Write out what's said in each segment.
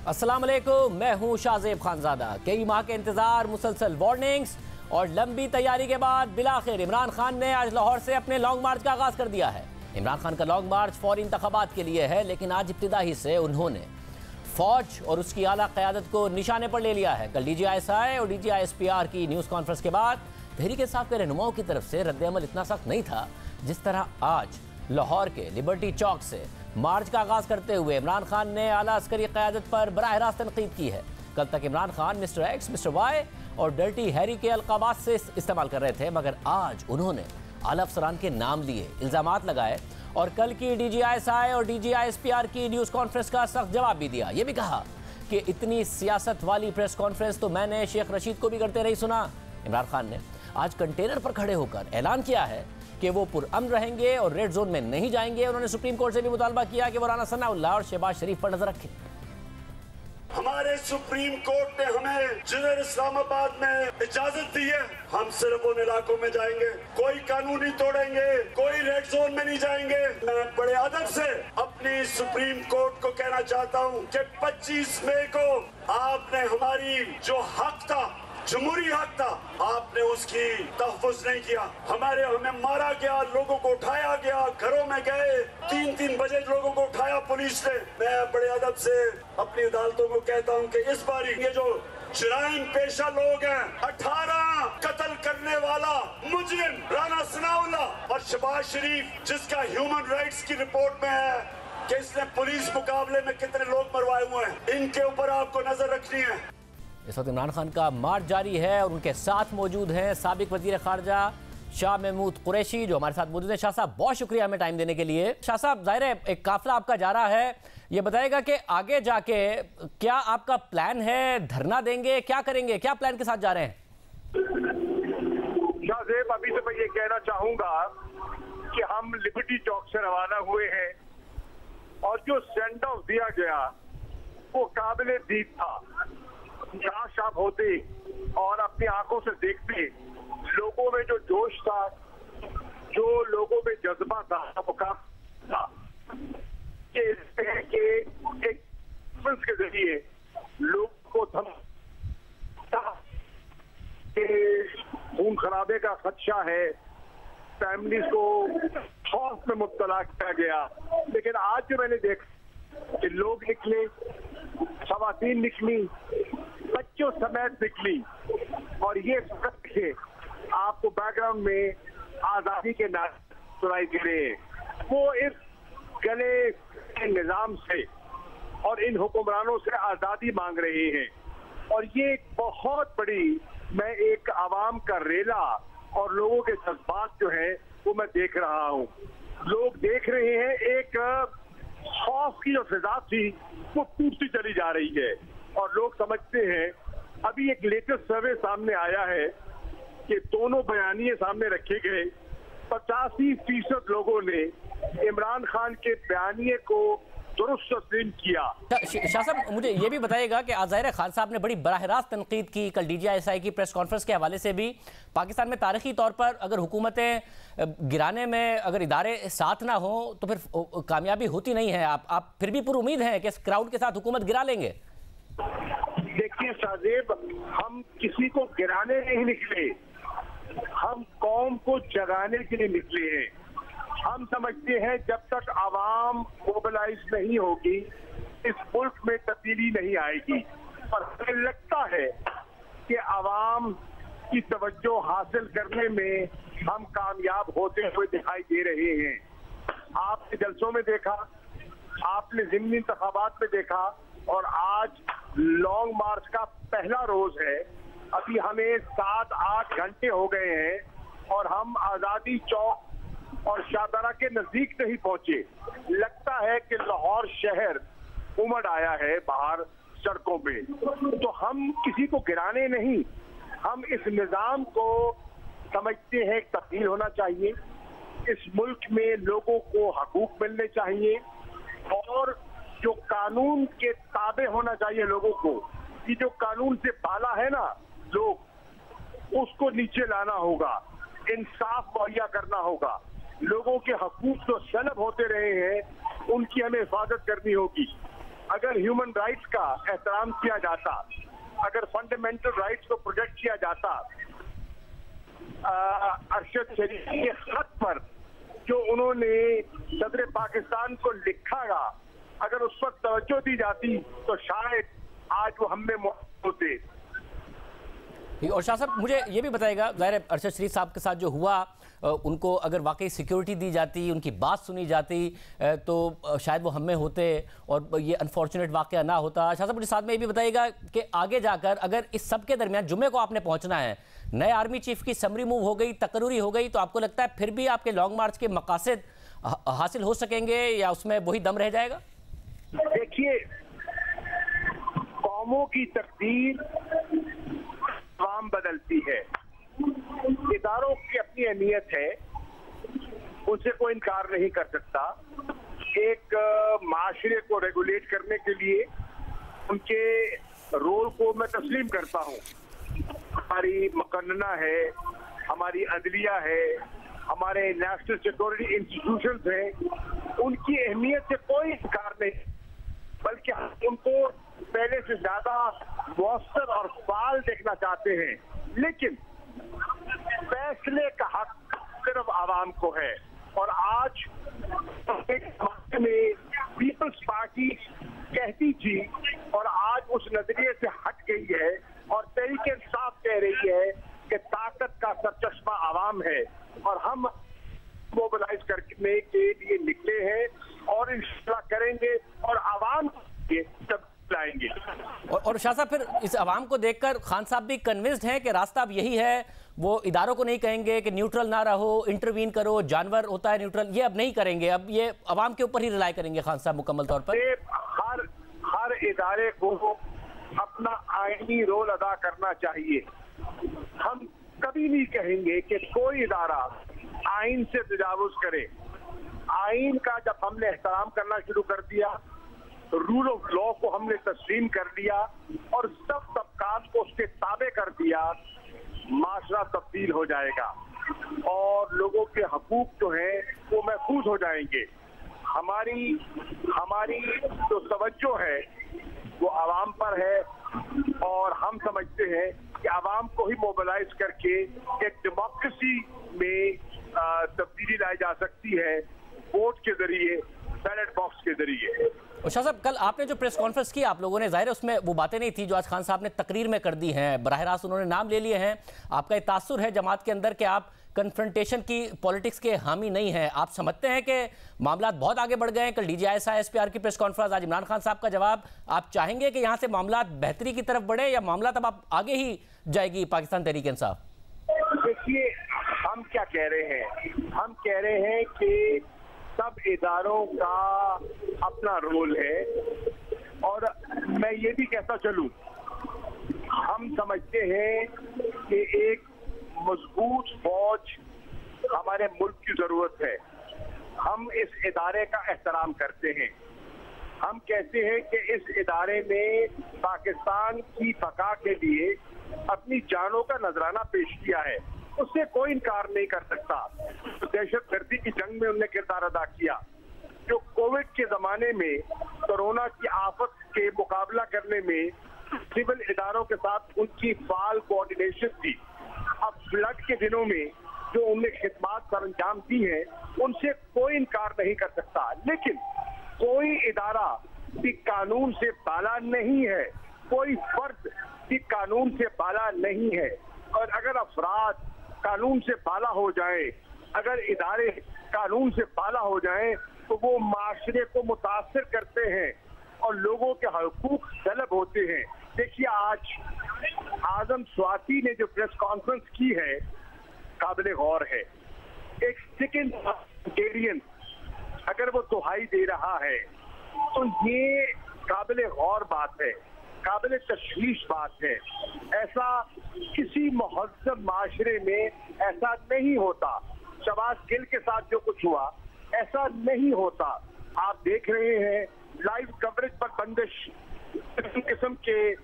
अस्सलाम वालेकुम, मैं हूं शाहजेब खानजादा। कई माह के इंतजार, मुसलसल वार्निंग्स और लंबी तैयारी के बाद बिलाखिर इमरान खान ने आज लाहौर से अपने लॉन्ग मार्च का आगाज कर दिया है। इमरान खान का लॉन्ग मार्च फौरी इंतखाबात के लिए है, लेकिन आज इब्तिदा ही से उन्होंने फौज और उसकी आला क़यादत को निशाने पर ले लिया है। कल DGISI और DGISPR की न्यूज़ कॉन्फ्रेंस के बाद तहरीक इंसाफ के रहनुमाओं की तरफ से रद्द-ए-अमल इतना सख्त नहीं था जिस तरह आज लाहौर के लिबर्टी चौक से मार्च का आगाज करते हुए इमरान खान ने आला अस्करी क़यादत पर बराह रास्त तनकीद की है। कल तक Imran Khan mister X, mister Y और डर्टी हैरी के अलक़ाबात से इस्तेमाल कर रहे थे, मगर आज उन्होंने आला अफसरान के नाम लिए, इल्ज़ामात लगाए और कल की DGISI और DGISPR की न्यूज़ कॉन्फ्रेंस का सख्त जवाब भी दिया। ये भी कहा कि इतनी सियासत वाली प्रेस कॉन्फ्रेंस तो मैंने शेख रशीद को भी करते नहीं सुना। इमरान खान ने आज कंटेनर पर खड़े होकर ऐलान किया है कि वो पुरअमन रहेंगे और रेड जोन में नहीं जाएंगे। उन्होंने सुप्रीम कोर्ट से भी मुतालबा किया कि वो राना सनाउल्लाह और शहबाज शरीफ पर नजर रखें। हमारे सुप्रीम कोर्ट ने हमें जिधर इस्लामाबाद में इजाजत दी है, हम सिर्फ उन इलाकों में जाएंगे, कोई कानून नहीं तोड़ेंगे, कोई रेड जोन में नहीं जाएंगे। मैं बड़े अदब से अपनी सुप्रीम कोर्ट को कहना चाहता हूँ कि 25 मई को आपने हमारी जो हक था, जमहूरी हक था, आपने उसकी तहफ़्फ़ुज़ नहीं किया। हमें मारा गया, लोगों को उठाया गया, घरों में गए, 3-3 बजे लोगों को उठाया पुलिस ने। मैं बड़े अदब से अपनी अदालतों को कहता हूँ कि इस बार ये जो जुराइम पेशा लोग हैं, 18 कत्ल करने वाला मुजरिम राना सनाउल्लाह और शहबाज शरीफ, जिसका ह्यूमन राइट्स की रिपोर्ट में है कि इसने पुलिस मुकाबले में कितने लोग मरवाए हुए हैं, इनके ऊपर आपको नजर रखनी है। इस वक्त इमरान खान का मार्च जारी है और उनके साथ मौजूद हैं साबिक वजीर खारजा शाह महमूद कुरैशी, जो हमारे साथ मौजूद हैं। शाह साहब, बहुत शुक्रिया हमें टाइम देने के लिए। शाह साहब, जाहिर है एक काफिला आपका जा रहा है, ये बताएगा कि आगे जाके क्या आपका प्लान है? धरना देंगे, क्या करेंगे, क्या प्लान के साथ जा रहे हैं? शाहजेब, अभी तो मैं ये कहना चाहूंगा कि हम लिबर्टी चौक से रवाना हुए हैं और जो सेंड ऑफ दिया गया वो काबिले दीद था। काश आप होते और अपनी आंखों से देखते, लोगों में जो जोश था, जो लोगों में जज्बा था, वो था कि एक के जरिए लोग को खून खराबे का खदशा है, फैमिलीज को खौफ में मुब्तला किया गया। लेकिन आज जो मैंने देखा कि लोग निकले, खवातीन निकली, बच्चों समेत निकली और ये के आपको बैकग्राउंड में आजादी के नारे सुनाई दे रहे हैं। वो इस गले के निजाम से और इन हुक्मरानों से आजादी मांग रहे हैं और ये एक बहुत बड़ी, मैं एक आवाम का रेला और लोगों के जज्बात जो है वो मैं देख रहा हूँ। लोग देख रहे हैं एक खौफ की जो फिजा थी वो टूटती चली जा रही है और लोग समझते हैं। अभी एक लेटेस्ट सर्वे सामने आया है कि दोनों बयानिए सामने रखे गए, 85% लोगों ने इमरान खान के बयानिए को दुरुस्त तस्लीम किया। शाह साहब, मुझे ये भी बताइएगा कि ज़ाहिर है खान साहब ने बड़ी बराह रास्त तनकीद की कल DGISI की प्रेस कॉन्फ्रेंस के हवाले से भी। पाकिस्तान में तारीखी तौर पर अगर हुकूमतें गिराने में अगर इदारे साथ ना हो तो फिर कामयाबी होती नहीं है। आप फिर भी पुरुमीद हैं कि इस क्राउड के साथ हुकूमत गिरा लेंगे? देखिए साजेब, हम किसी को गिराने नहीं निकले, हम कौम को जगाने के लिए निकले हैं। हम समझते हैं जब तक आवाम मोबिलाइज नहीं होगी इस मुल्क में तब्दीली नहीं आएगी और हमें लगता है कि आवाम की तवज्जो हासिल करने में हम कामयाब होते हुए दिखाई दे रहे हैं। आपने जलसों में देखा, आपने ज़िमनी इंतखाबात में देखा और आज लॉन्ग मार्च का पहला रोज है। अभी हमें 7-8 घंटे हो गए हैं और हम आजादी चौक और शाहदरा के नजदीक नहीं पहुंचे। लगता है कि लाहौर शहर उमड़ आया है बाहर सड़कों पे। तो हम किसी को गिराने नहीं, हम इस निजाम को समझते हैं तब्दील होना चाहिए। इस मुल्क में लोगों को हकूक मिलने चाहिए और जो कानून के ताबे होना चाहिए लोगों को। कि जो कानून से बाला है ना लोग, उसको नीचे लाना होगा, इंसाफ मुहैया करना होगा। लोगों के हकूक जो सलब होते रहे हैं उनकी हमें हिफाजत करनी होगी। अगर ह्यूमन राइट्स का एहतराम किया जाता, अगर फंडामेंटल राइट्स को प्रोटेक्ट किया जाता, अरशद शरीफ के खत पर जो उन्होंने सदर पाकिस्तान को लिखा था, अगर उस पर तवज्जो दी जाती तो शायद आज वो हम में मौजूद होते। और शाह साहब मुझे ये भी बताएगा, ज़ाहिर है अरशद शरीफ साहब के साथ जो हुआ, उनको अगर वाकई सिक्योरिटी दी जाती, उनकी बात सुनी जाती तो शायद वो हम में होते और ये अनफॉर्चुनेट वाक़या ना होता। शाह साहब मुझे साथ में ये भी बताइएगा कि आगे जाकर अगर इस सब के दरमियान जुम्मे को आपने पहुंचना है, नए आर्मी चीफ की समरी मूव हो गई, तकरूरी हो गई, तो आपको लगता है फिर भी आपके लॉन्ग मार्च के मकासद हासिल हो सकेंगे या उसमें वही दम रह जाएगा? देखिए, कौमों की तकदीर आवाम बदलती है, इदारों की अपनी अहमियत है, उनसे कोई इनकार नहीं कर सकता। एक माशरे को रेगुलेट करने के लिए उनके रोल को मैं तस्लीम करता हूँ। हमारी मुकन्ना है, हमारी अदलिया है, हमारे नेशनल सिक्योरिटी इंस्टीट्यूशंस हैं, उनकी अहमियत से कोई इनकार नहीं, बल्कि हम उनको पहले से ज्यादा मौसर और फाल देखना चाहते हैं। लेकिन फैसले का हक सिर्फ आवाम को है, और आज में पीपल्स पार्टी कहती थी और आज उस नजरिए से हट गई है और तरीके साफ कह रही है कि ताकत का सरचश्मा आवाम है, और हम मोबिलाइज करने के लिए निकले हैं और इंशाल्लाह करेंगे और आवाम के सब लाएंगे। और शाह साहब फिर इस आवाम को देखकर खान साहब भी कन्विंस्ड हैं कि रास्ता अब यही है, वो इदारों को नहीं कहेंगे कि न्यूट्रल ना रहो, इंटरवीन करो, जानवर होता है न्यूट्रल, ये अब नहीं करेंगे, अब ये आवाम के ऊपर ही रिलाई करेंगे खान साहब मुकम्मल तौर पर? हर इदारे को अपना आईनी रोल अदा करना चाहिए। हम कभी नहीं कहेंगे कि कोई इदारा आइन से तजावुज करे। आइन का जब हमने एहतराम करना शुरू कर दिया, रूल ऑफ लॉ को हमने तस्लीम कर दिया और सब तबकात को उसके ताबे कर दिया, माशरा तब्दील हो जाएगा और लोगों के हकूक जो हैं वो महफूज हो जाएंगे। हमारी जो तवज्जो है वो आवाम पर है, और हम समझते हैं कि आवाम को ही मोबिलाइज करके एक डेमोक्रेसी में तब्दीली लाई जा सकती है, वोट के जरिए, बैलेट बॉक्स के जरिए। शाह साहब, कल आपने जो प्रेस कॉन्फ्रेंस की आप लोगों ने, जाहिर है उसमें वो बातें नहीं थी जो आज खान साहब ने तकरीर में कर दी हैं, बराह रास्त उन्होंने नाम ले लिए हैं। आपका ये तासुर है जमात के अंदर कि आप कन्फ्रंटेशन की पॉलिटिक्स के हामी नहीं हैं। आप समझते हैं कि मामला बहुत आगे बढ़ गए हैं? कल DGI SPR की प्रेस कॉन्फ्रेंस, आज इमरान खान साहब का जवाब, आप चाहेंगे कि यहाँ से मामला बेहतरी की तरफ बढ़े या मामला तब आप आगे ही जाएगी पाकिस्तान तहरीक इंसाफ? देखिए, हम क्या कह रहे हैं, हम कह रहे हैं कि सब इदारों का अपना रोल है, और मैं ये भी कहता चलूं, हम समझते हैं कि एक मजबूत फौज हमारे मुल्क की जरूरत है। हम इस इदारे का एहतराम करते हैं। हम कहते हैं कि इस इदारे ने पाकिस्तान की बका के लिए अपनी जानों का नजराना पेश किया है, उससे कोई इनकार नहीं कर सकता। तो दहशतगर्दी की जंग में उन्होंने किरदार अदा किया, जो कोविड के जमाने में कोरोना की आफत के मुकाबला करने में सिविल इदारों के साथ उनकी फाल कोऑर्डिनेशन थी। अब फ्लड के दिनों में जो उनने खिदमात पर अंजाम दी है, उनसे कोई इनकार नहीं कर सकता। लेकिन कोई इदारा भी कानून से बाला नहीं है, कोई फर्द भी कानून से बाला नहीं है, और अगर अफराद कानून से बाला हो जाए, अगर इदारे कानून से बाला हो जाए, तो वो माशरे को मुतासिर करते हैं और लोगों के हकूक तलब होते हैं। देखिए, आज आजम स्वाति ने जो प्रेस कॉन्फ्रेंस की है, काबिल गौर है। एक सेकेंड वेरिएंट अगर वो दुहाई दे रहा है तो ये काबिल गौर बात है, काबिल तशवीश बात है। ऐसा किसी महज़्ज़ब माशरे में ऐसा नहीं होता। शहबाज गिल के साथ जो कुछ हुआ ऐसा नहीं होता। आप देख रहे हैं लाइव कवरेज पर बंदिश, किस्म के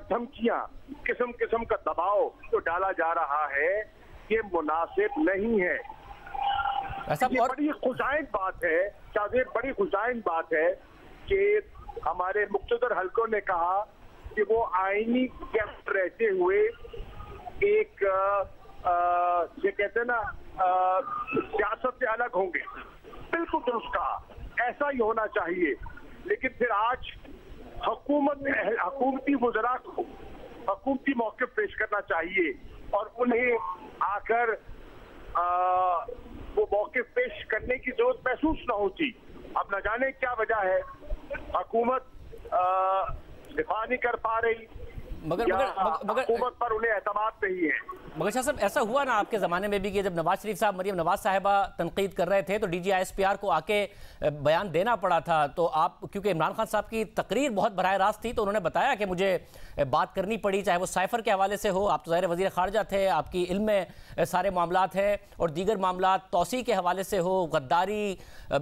धमकियां, किस्म किस्म का दबाव जो डाला जा रहा है, ये मुनासिब नहीं है। ऐसा ये बड़ी खुशाइन बात है, शायद बड़ी खुशाइन बात है कि हमारे मुख्तदर हलकों ने कहा कि वो आईनी कैंप रहते हुए एक ये कहते हैं ना सियासत से अलग होंगे। बिल्कुल दुरुस्त कहा, ऐसा ही होना चाहिए। लेकिन फिर आज हुकूमती वज़रा को हुकूमती मौक़िफ़ पेश करना चाहिए और उन्हें आकर वो मौक़िफ़ पेश करने की जरूरत महसूस न होती। अब न जाने क्या वजह है, हुकूमत दिफा नहीं कर पा रही, मगर हुकूमत पर उन्हें एतमाद नहीं है। मगर शाह साहब, ऐसा हुआ ना आपके ज़माने में भी कि जब नवाज शरीफ साहब मरियम नवाज साहिबा तनकीद कर रहे थे तो DGISPR को आके बयान देना पड़ा था। तो आप, क्योंकि इमरान खान साहब की तकरीर बहुत बराह रास्त थी, तो उन्होंने बताया कि मुझे बात करनी पड़ी, चाहे वो साइफर के हवाले से हो, आप तो ज़ाहिर वज़ीर ख़ारजा थे, आपकी इल्म में सारे मामलात हैं, और दीगर मामलात तौसी के हवाले से हो, गद्दारी,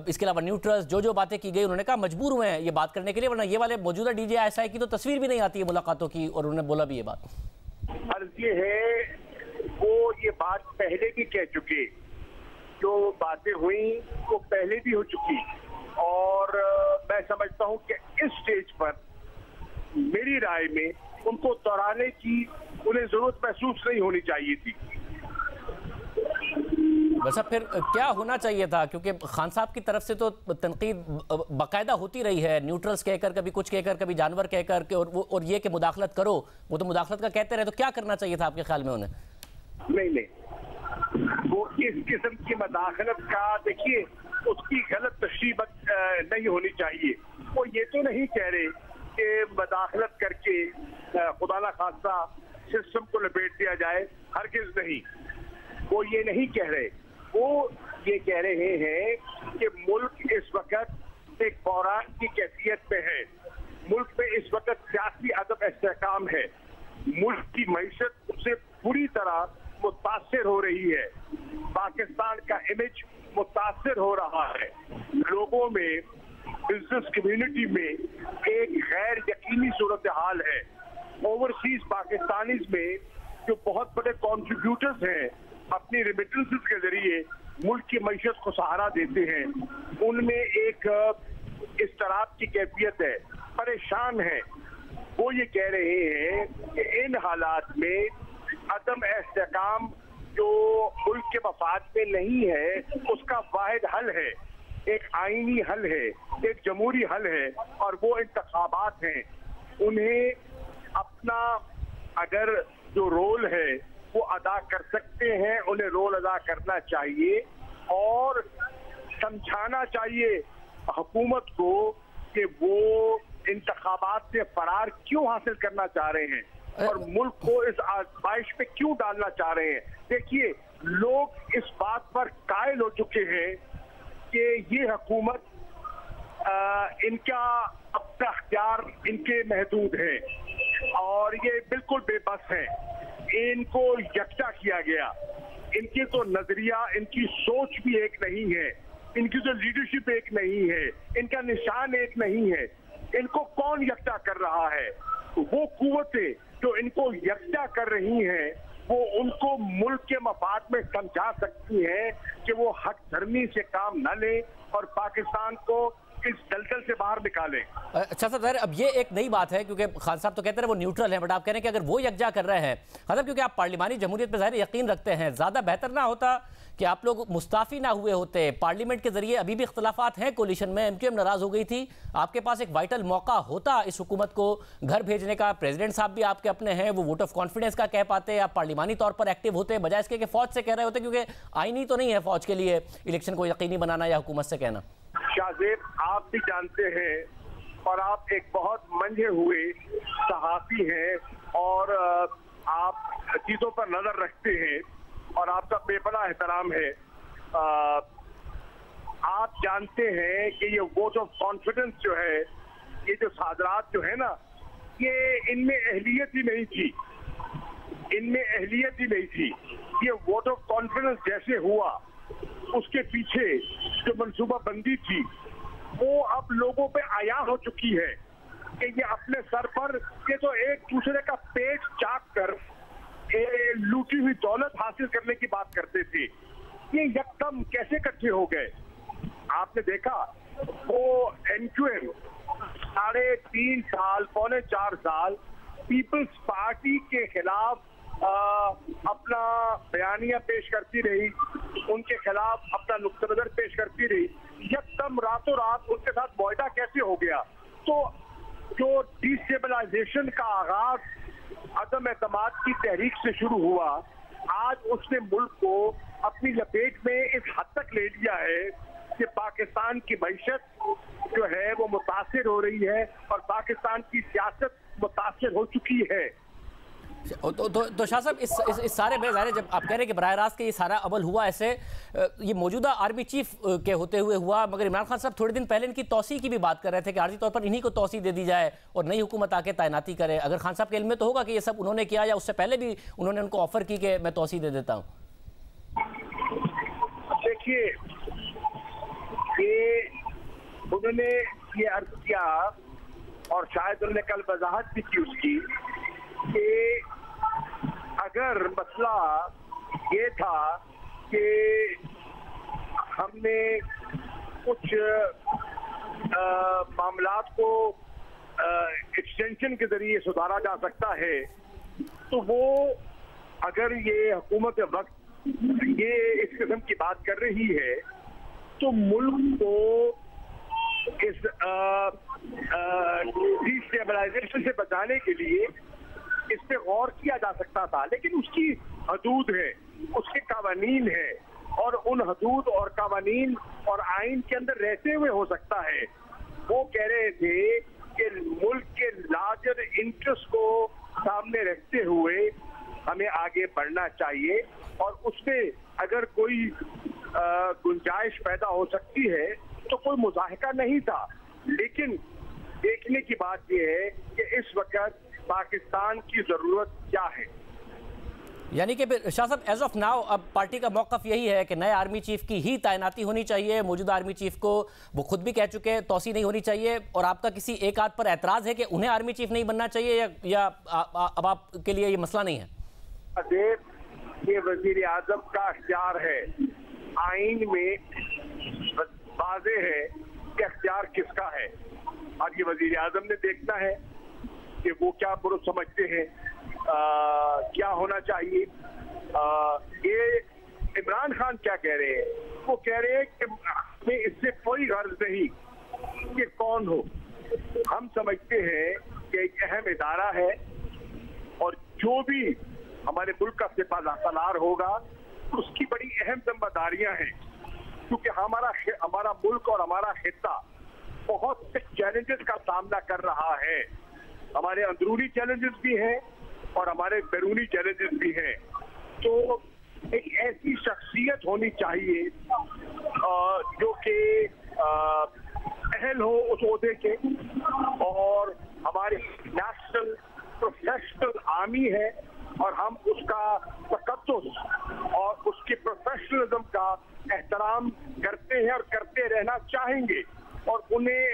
इसके अलावा न्यूट्रल्स, जो बातें की गई, उन्होंने कहा मजबूर हुए हैं ये बात करने के लिए, वरना ये वाले मौजूदा DGI की तो तस्वीर भी नहीं आती है मुलाकातों की। और उन्होंने बोला भी ये बात। अर्ज़ ये है, वो ये बात पहले भी कह चुके, जो बातें हुई वो पहले भी हो चुकी, और मैं समझता हूँ कि इस स्टेज पर मेरी राय में उनको दोहराने की उन्हें जरूरत महसूस नहीं होनी चाहिए थी। वैसा फिर क्या होना चाहिए था, क्योंकि खान साहब की तरफ से तो तनकीद बाकायदा होती रही है, न्यूट्रल्स कहकर, कभी कुछ कहकर, कभी जानवर कहकर के, और ये कि मुदाखलत करो, वो तो मुदाखलत का कहते रहे। तो क्या करना चाहिए था आपके ख्याल में उन्हें? नहीं, वो इस किस्म की मदाखलत का, देखिए, उसकी गलत तशरीह नहीं होनी चाहिए। वो ये तो नहीं कह रहे कि मदाखलत करके खुदा ना खास्ता सिस्टम को लपेट दिया जाए, हरगिज़ नहीं, वो ये नहीं कह रहे। वो ये कह रहे हैं कि मुल्क इस वक्त एक बहरान की कैफियत में है, मुल्क में इस वक्त सियासी अदम इस्तेहकाम है, मुल्क की मईशत उससे पूरी तरह मुतासिर हो रही है, पाकिस्तान का इमेज मुतासिर हो रहा है, लोगों में, बिजनेस कम्युनिटी में एक गैर यकीनी सूरत हाल है। ओवरसीज पाकिस्तानीज में जो बहुत बड़े कॉन्ट्रीब्यूटर्स हैं, अपनी रेमिटेंसेस के जरिए मुल्क की मईशत को सहारा देते हैं, उनमें एक इस तरह की कैफियत है, परेशान है। वो ये कह रहे हैं कि इन हालात में अदम इस्तेहकाम जो मुल्क के मफाद में नहीं है, उसका वाहिद हल है, एक आईनी हल है, एक जमहूरी हल है, और वो इंतखाबात हैं। उन्हें अपना अगर जो रोल है वो अदा कर सकते हैं, उन्हें रोल अदा करना चाहिए और समझाना चाहिए हुकूमत को कि वो इंतखाबात से फरार क्यों हासिल करना चाह रहे हैं और मुल्क को इस आजमाइश पे क्यों डालना चाह रहे हैं। देखिए, लोग इस बात पर कायल हो चुके हैं कि ये हुकूमत इनका अपना अख्तियार इनके महदूद है और ये बिल्कुल बेबस है। इनको यकजा किया गया, इनकी तो नजरिया, इनकी सोच भी एक नहीं है, इनकी जो लीडरशिप एक नहीं है, इनका निशान एक नहीं है। इनको कौन यकजा कर रहा है? वो कुव्वतें जो इनको यकजा कर रही हैं, वो उनको मुल्क के मफाद में समझा सकती हैं कि वो हक धर्मी से काम न लें और पाकिस्तान को इस दलदल से बाहर निकालें। अच्छा सर, अब ये एक नई बात है, क्योंकि खान साहब तो कहते हैं वो न्यूट्रल हैं, बट आप कह रहे हैं कि अगर वो यकजा कर रहे हैं, मतलब क्योंकि आप पार्लिमानी जमहूरियत पर ज़ाहिर यकीन रखते हैं, ज़्यादा बेहतर ना होता कि आप लोग मुस्ताफ़ी ना हुए होते? पार्लियामेंट के जरिए अभी भी इख्तलाफात हैं कोलिशन में, MQM नाराज़ हो गई थी, आपके पास एक वाइटल मौका होता इस हुकूमत को घर भेजने का। प्रेसिडेंट साहब भी आपके अपने हैं, वो वोट ऑफ कॉन्फिडेंस का कह पाते, आप पार्लिमानी तौर पर एक्टिव होते, बजाय इसके कि फ़ौज से कह रहे होते, क्योंकि आईनी तो नहीं है फ़ौज के लिए इलेक्शन को यकीनी बनाना या हुकूमत से कहना। शाहजेब, आप भी जानते हैं और आप एक बहुत मंझे हुए सहाफ़ी हैं और आप चीज़ों पर नज़र रखते हैं और आपका बेपनाह एहतराम है। आप जानते हैं कि ये वोट ऑफ कॉन्फिडेंस जो है, ये जो सादरात जो है ना, ये इनमें अहलियत ही नहीं थी, इनमें अहलियत ही नहीं थी। ये वोट ऑफ कॉन्फिडेंस जैसे हुआ, उसके पीछे जो मनसूबा बंदी थी वो अब लोगों पे आया हो चुकी है कि ये अपने सर पर ये तो एक दूसरे का पेट चाक कर लूटी हुई दौलत हासिल करने की बात करते थे। ये यकदम कैसे इकट्ठे हो गए? आपने देखा वो MQM साल पीपल्स पार्टी के खिलाफ अपना बयानिया पेश करती रही, उनके खिलाफ अपना नुक्ता नजर पेश करती रही, यकदम रातों रात उनके साथ मुआहदा कैसे हो गया? तो जो डिस्टेबलाइजेशन का आगाज अदम एतमाद की तहरीक से शुरू हुआ, आज उसने मुल्क को अपनी लपेट में इस हद तक ले लिया है कि पाकिस्तान की मईशत जो है वो मुतासिर हो रही है और पाकिस्तान की सियासत मुतासिर हो चुकी है। तो शाह साहब, इस सारे में ज़ाहिर जब आप कह रहे हैं कि बराह रास्त के ये सारा अमल हुआ, ऐसे ये मौजूदा आर्मी चीफ के होते हुए हुआ, मगर इमरान खान साहब थोड़े दिन पहले इनकी तौसी की भी बात कर रहे थे कि आर्जी तौर पर इन्हीं को तौसी दे दी जाए और नई हुकूमत आके तैनाती करे। अगर खान साहब के इल्म में तो होगा कि ये सब उन्होंने किया या उससे पहले भी उन्होंने उनको ऑफर की कि मैं तौसी दे देता हूँ? देखिए, ये उन्होंने ये अर्ज किया और शायद उन्होंने कल वजाहत भी की उसकी कि अगर मसला ये था कि हमने कुछ मामलात को एक्सटेंशन के जरिए सुधारा जा सकता है, तो वो अगर ये हुकूमत वक्त ये इस किस्म की बात कर रही है तो मुल्क को इस डिस्टेबलाइजेशन से बचाने के लिए इस पे गौर किया जा सकता था, लेकिन उसकी हदूद है, उसके कावानीन है और उन हदूद और कावानीन और आइन के अंदर रहते हुए हो सकता है। वो कह रहे थे कि मुल्क के लार्जर इंटरेस्ट को सामने रखते हुए हमें आगे बढ़ना चाहिए और उसमें अगर कोई गुंजाइश पैदा हो सकती है तो कोई मुजाहिका नहीं था। लेकिन देखने की बात यह है कि इस वक्त पाकिस्तान की जरूरत क्या है। यानी कि फिर शाह साहब, एज ऑफ नाउ अब पार्टी का मौकफ यही है कि नए आर्मी चीफ की ही तैनाती होनी चाहिए। मौजूदा आर्मी चीफ को वो खुद भी कह चुके हैं तौसी नहीं होनी चाहिए, और आपका किसी एक आध पर एतराज है कि उन्हें आर्मी चीफ नहीं बनना चाहिए, या अब आपके लिए ये मसला नहीं है? ये वजीर आजम का अख्तियार है, आइन में वाज़े है कि अख्तियार किसका है और ये वजीर आजम ने देखना है कि वो क्या पुरुष समझते हैं, क्या होना चाहिए। ये इमरान खान क्या कह रहे हैं? वो कह रहे हैं कि हमें इससे कोई गर्ज नहीं कि कौन हो, हम समझते हैं कि एक अहम इदारा है और जो भी हमारे मुल्क का सिपाहीसालार होगा उसकी बड़ी अहम जिम्मेदारियां हैं, क्योंकि हमारा मुल्क और हमारा खित्ता बहुत से चैलेंजेस का सामना कर रहा है। हमारे अंदरूनी चैलेंजेस भी हैं और हमारे बैरूनी चैलेंजेस भी हैं। तो एक ऐसी शख्सियत होनी चाहिए जो कि अहल हो उस ओहदे के, और हमारी नेशनल प्रोफेशनल आर्मी है और हम उसका तकद्दुस और उसके प्रोफेशनलिज्म का एहतराम करते हैं और करते रहना चाहेंगे, और उन्हें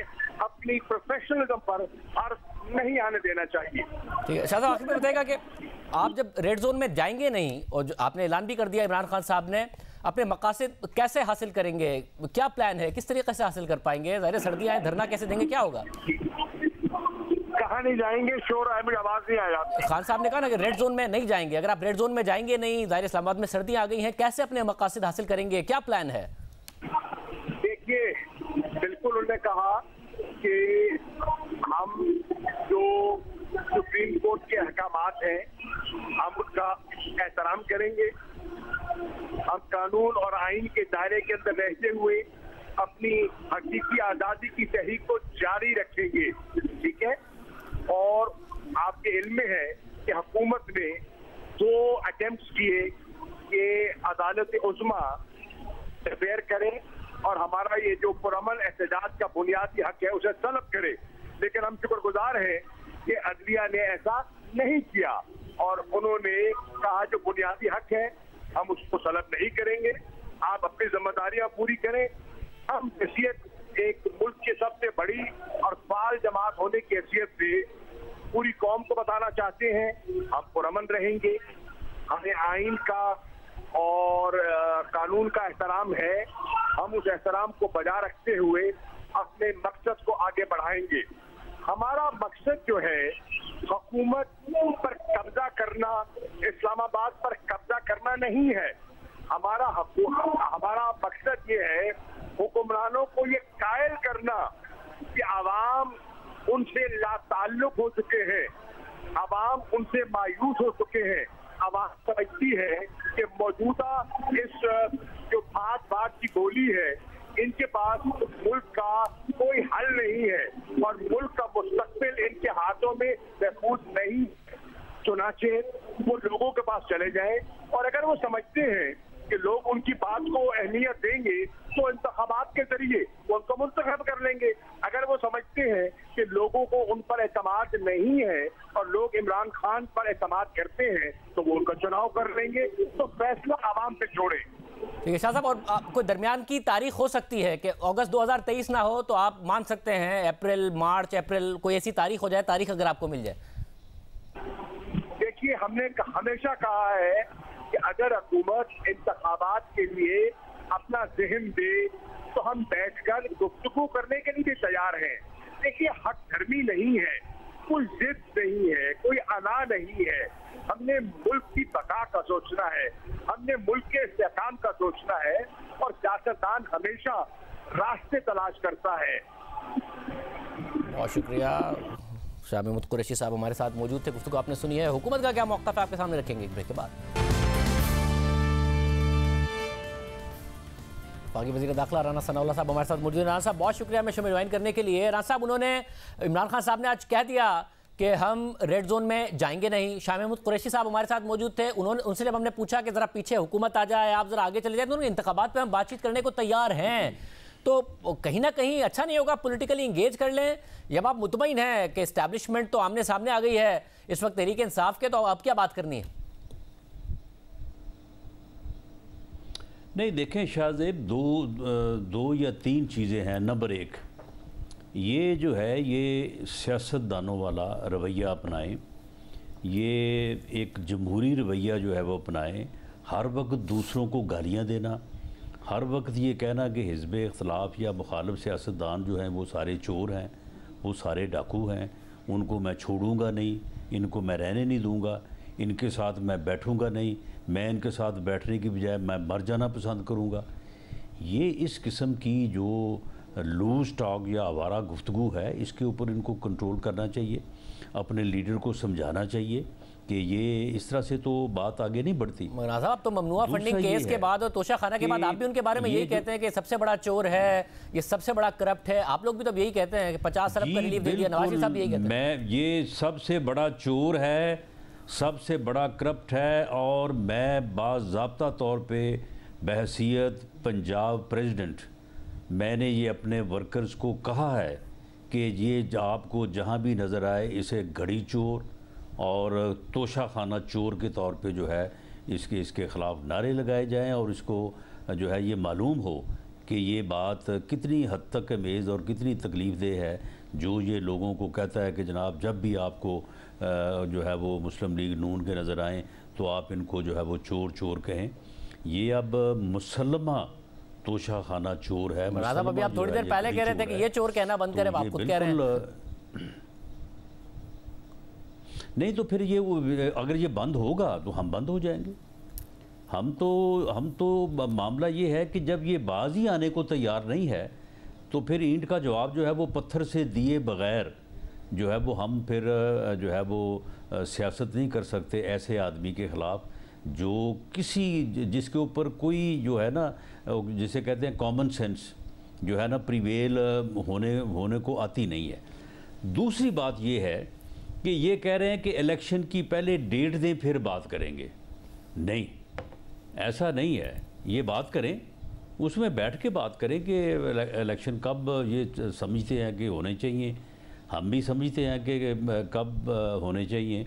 अपनी प्रोफेशनलिज्म पर अर्थ नहीं आने देना चाहिए। ठीक है शाह साहब, आखिर में बताएगा कि आप जब रेड जोन में जाएंगे नहीं, और जो आपने ऐलान भी कर दिया इमरान खान साहब ने, अपने मकासद कैसे हासिल करेंगे? क्या प्लान है, किस तरीके से हासिल कर पाएंगे? ज़ाहिर सर्दियाँ हैं, धरना कैसे देंगे, क्या होगा? कहाँ नहीं जाएंगे? शोर आवाज नहीं आया। खान साहब ने कहा ना कि रेड जोन में नहीं जाएंगे। अगर आप रेड जोन में जाएंगे नहीं, ज़ाहिर इस्लामाबाद में सर्दियाँ आ गई हैं, कैसे अपने मकासद हासिल करेंगे, क्या प्लान है? देखिए, बिल्कुल उन्होंने कहा कि हम जो सुप्रीम कोर्ट के अहकामात हैं हम उनका एहतराम करेंगे, हम कानून और आइन के दायरे के अंदर रहते हुए अपनी हकीकी आज़ादी की तहरीक को जारी रखेंगे। ठीक है, और आपके इल्म में है कि हुकूमत ने 2 अटेम्प्ट्स किए कि अदालत उज़्मा इंटरफेयर करे और हमारा ये जो पुरअमन एहतजाज का बुनियादी हक है उसे तलब करे, लेकिन हम शुक्रगुजार हैं कि अदलिया ने ऐसा नहीं किया और उन्होंने कहा जो बुनियादी हक है हम उसको तलब नहीं करेंगे, आप अपनी जिम्मेदारियां पूरी करें। हम हैसियत एक मुल्क की सबसे बड़ी और फाल जमात होने की हैसियत से पूरी कौम को बताना चाहते हैं हम पुरअमन रहेंगे, हमें आइन का और कानून का एहतराम है, हम उस एहतराम को बजा रखते हुए अपने मकसद को आगे बढ़ाएंगे। हमारा मकसद जो है हुकूमत पर कब्जा करना, इस्लामाबाद पर कब्जा करना नहीं है। हमारा मकसद ये है हुक्मरानों को ये कायल करना कि अवाम उनसे लाताल्लुक हो चुके हैं, अवाम उनसे मायूस हो चुके हैं। अवाम समझती है कि मौजूदा इस जो बात की बोली है, इनके पास मुल्क का कोई हल नहीं है और मुल्क का मुस्तकबिल इनके हाथों में महफूज नहीं। चुनाचे वो लोगों के पास चले जाएं और अगर वो समझते हैं कि लोग उनकी बात को अहमियत देंगे तो इंतखाबात के जरिए उनको मुंतखब कर लेंगे। अगर वो समझते हैं कि लोगों को उन पर एतमाद नहीं है और लोग इमरान खान पर एतमाद करते हैं तो वो उनका चुनाव कर लेंगे। तो फैसला आवाम पे छोड़े। ठीक है शाह साहब, और कोई दरमियान की तारीख हो सकती है कि अगस्त 2023 ना हो तो आप मान सकते हैं अप्रैल, मार्च, अप्रैल, कोई ऐसी तारीख हो जाए, तारीख अगर आपको मिल जाए? देखिए, हमने हमेशा कहा है कि अगर हुकूमत इंतखाबात के लिए अपना ज़हन दे तो हम बैठकर गुफ्तगू करने के लिए भी तैयार हैं। देखिए, हक धर्मी नहीं है, कोई जिद नहीं है, कोई अना नहीं है। हमने मुल्क की बका का सोचना है, हमने मुल्क के इस्तेहकाम का सोचना है और सियासतदान हमेशा रास्ते तलाश करता है। बहुत शुक्रिया। शाह महमूद कुरैशी साहब हमारे साथ मौजूद थे, गुफ्तगू आपने सुनी है। हुकूमत का क्या मौक़िफ़ है आपके सामने रखेंगे एक ब्रेक के बाद। बाकी वज़ीर दाखिला राना सनाउल्लाह साहब हमारे साथ मौजूद हैं। राना साहब, बहुत शुक्रिया हमें शो में ज्वाइन करने के लिए। राना साहब, उन्होंने इमरान खान साहब ने आज कह दिया कि हम रेड जोन में जाएंगे नहीं। शाह महमूद कुरैशी साहब हमारे साथ मौजूद थे, उनसे जब हमने पूछा कि ज़रा पीछे हुकूमत आ जाए, आप ज़रा आगे चले जाए, तो उन्होंने इंतखाबात पे हम बातचीत करने को तैयार हैं। तो कहीं ना कहीं अच्छा नहीं होगा पॉलिटिकली इंगेज कर लें? जब आप मुतमईन हैं कि इस्टेब्लिशमेंट तो आमने सामने आ गई है इस वक्त तहरीक इंसाफ के, तो अब क्या बात करनी है? नहीं, देखें शाहजेब, दो या तीन चीज़ें हैं। नंबर एक, ये जो है ये सियासतदानों वाला रवैया अपनाएं, ये एक जमहूरी रवैया जो है वो अपनाएं। हर वक्त दूसरों को गालियाँ देना, हर वक्त ये कहना कि हिज़्ब इख्तिलाफ या मुखालिफ सियासतदान जो हैं वो सारे चोर हैं, वो सारे डाकू हैं, उनको मैं छोड़ूंगा नहीं, इनको मैं रहने नहीं दूंगा, इनके साथ मैं बैठूंगा नहीं, मैं इनके साथ बैठने की बजाय मैं मर जाना पसंद करूंगा। ये इस किस्म की जो लूज टॉक या आवारा गुफ्तगू है, इसके ऊपर इनको कंट्रोल करना चाहिए। अपने लीडर को समझाना चाहिए कि ये इस तरह से तो बात आगे नहीं बढ़ती। मौलाना साहब, तो ममनुआ फंडिंग केस के बाद और तोशा खाना के बाद आप भी उनके बारे में यही कहते हैं कि सबसे बड़ा चोर है, ये सबसे बड़ा करप्ट है। आप लोग भी तो यही कहते हैं कि 50 अरब का रिलीफ दे दिया, नवाज शरीफ साहब भी यही कहते हैं। मैं ये सबसे बड़ा चोर है, सबसे बड़ा करप्ट है, और मैं बाज़ाब्ता तौर पे बहसीयत पंजाब प्रेसिडेंट मैंने ये अपने वर्कर्स को कहा है कि ये आपको जहाँ भी नज़र आए इसे घड़ी चोर और तोशा खाना चोर के तौर पे जो है इसके ख़िलाफ़ नारे लगाए जाएं, और इसको जो है ये मालूम हो कि ये बात कितनी हद तक अमेज़ और कितनी तकलीफ़ देह है, जो ये लोगों को कहता है कि जनाब जब भी आपको जो है वो मुस्लिम लीग नून के नज़र आएँ तो आप इनको जो है वो चोर चोर कहें। ये अब मुसल्लमा तोशा खाना चोर है। अभी आप थोड़ी देर पहले कह रहे थे कि ये चोर कहना बंद करें, आप खुद कह रहे हैं। नहीं तो फिर ये अगर ये बंद होगा तो हम बंद हो जाएंगे। हम तो मामला ये है कि जब ये बाज ही आने को तैयार नहीं है तो फिर ईंट का जवाब जो है वो पत्थर से दिए बगैर जो है वो हम फिर जो है वो सियासत नहीं कर सकते ऐसे आदमी के ख़िलाफ़ जो जिसके ऊपर कोई जो है ना, जिसे कहते हैं कॉमन सेंस जो है ना, प्रिवेल होने को आती नहीं है। दूसरी बात ये है कि ये कह रहे हैं कि इलेक्शन की पहले डेट दें फिर बात करेंगे। नहीं, ऐसा नहीं है। ये बात करें, उसमें बैठ के बात करें कि इलेक्शन कब ये समझते हैं कि होने चाहिए, हम भी समझते हैं कि कब होने चाहिए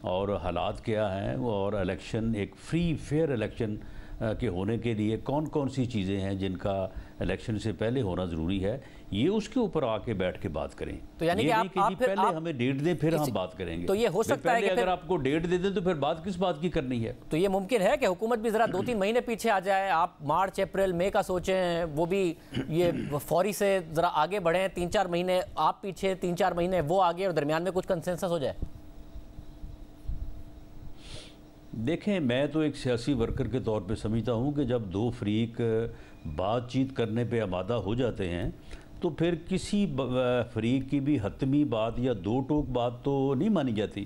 और हालात क्या हैं, और इलेक्शन एक फ्री फेयर इलेक्शन के होने के लिए कौन कौन सी चीज़ें हैं जिनका इलेक्शन से पहले होना ज़रूरी है, ये उसके ऊपर आके बैठ के बात करें। तो यानी कि आप पहले हमें डेट दें फिर हम बात करेंगे। तो ये हो सकता है कि अगर आपको डेट दे दें तो फिर बात किस बात की करनी है? तो ये मुमकिन है कि हुकूमत भी जरा 2-3 महीने पीछे आ जाए, आप मार्च अप्रैल मई का सोचें, वो भी ये फौरी से जरा आगे बढ़ें, 3-4 महीने आप पीछे, 3-4 महीने वो आगे, और दरमियान में कुछ कंसेंसस हो जाए। देखें, मैं तो एक सियासी वर्कर के तौर पे समझता हूँ कि जब दो फरीक बातचीत करने पे आमादा हो जाते हैं तो फिर किसी फरीक की भी हतमी बात या दो टोक बात तो नहीं मानी जाती।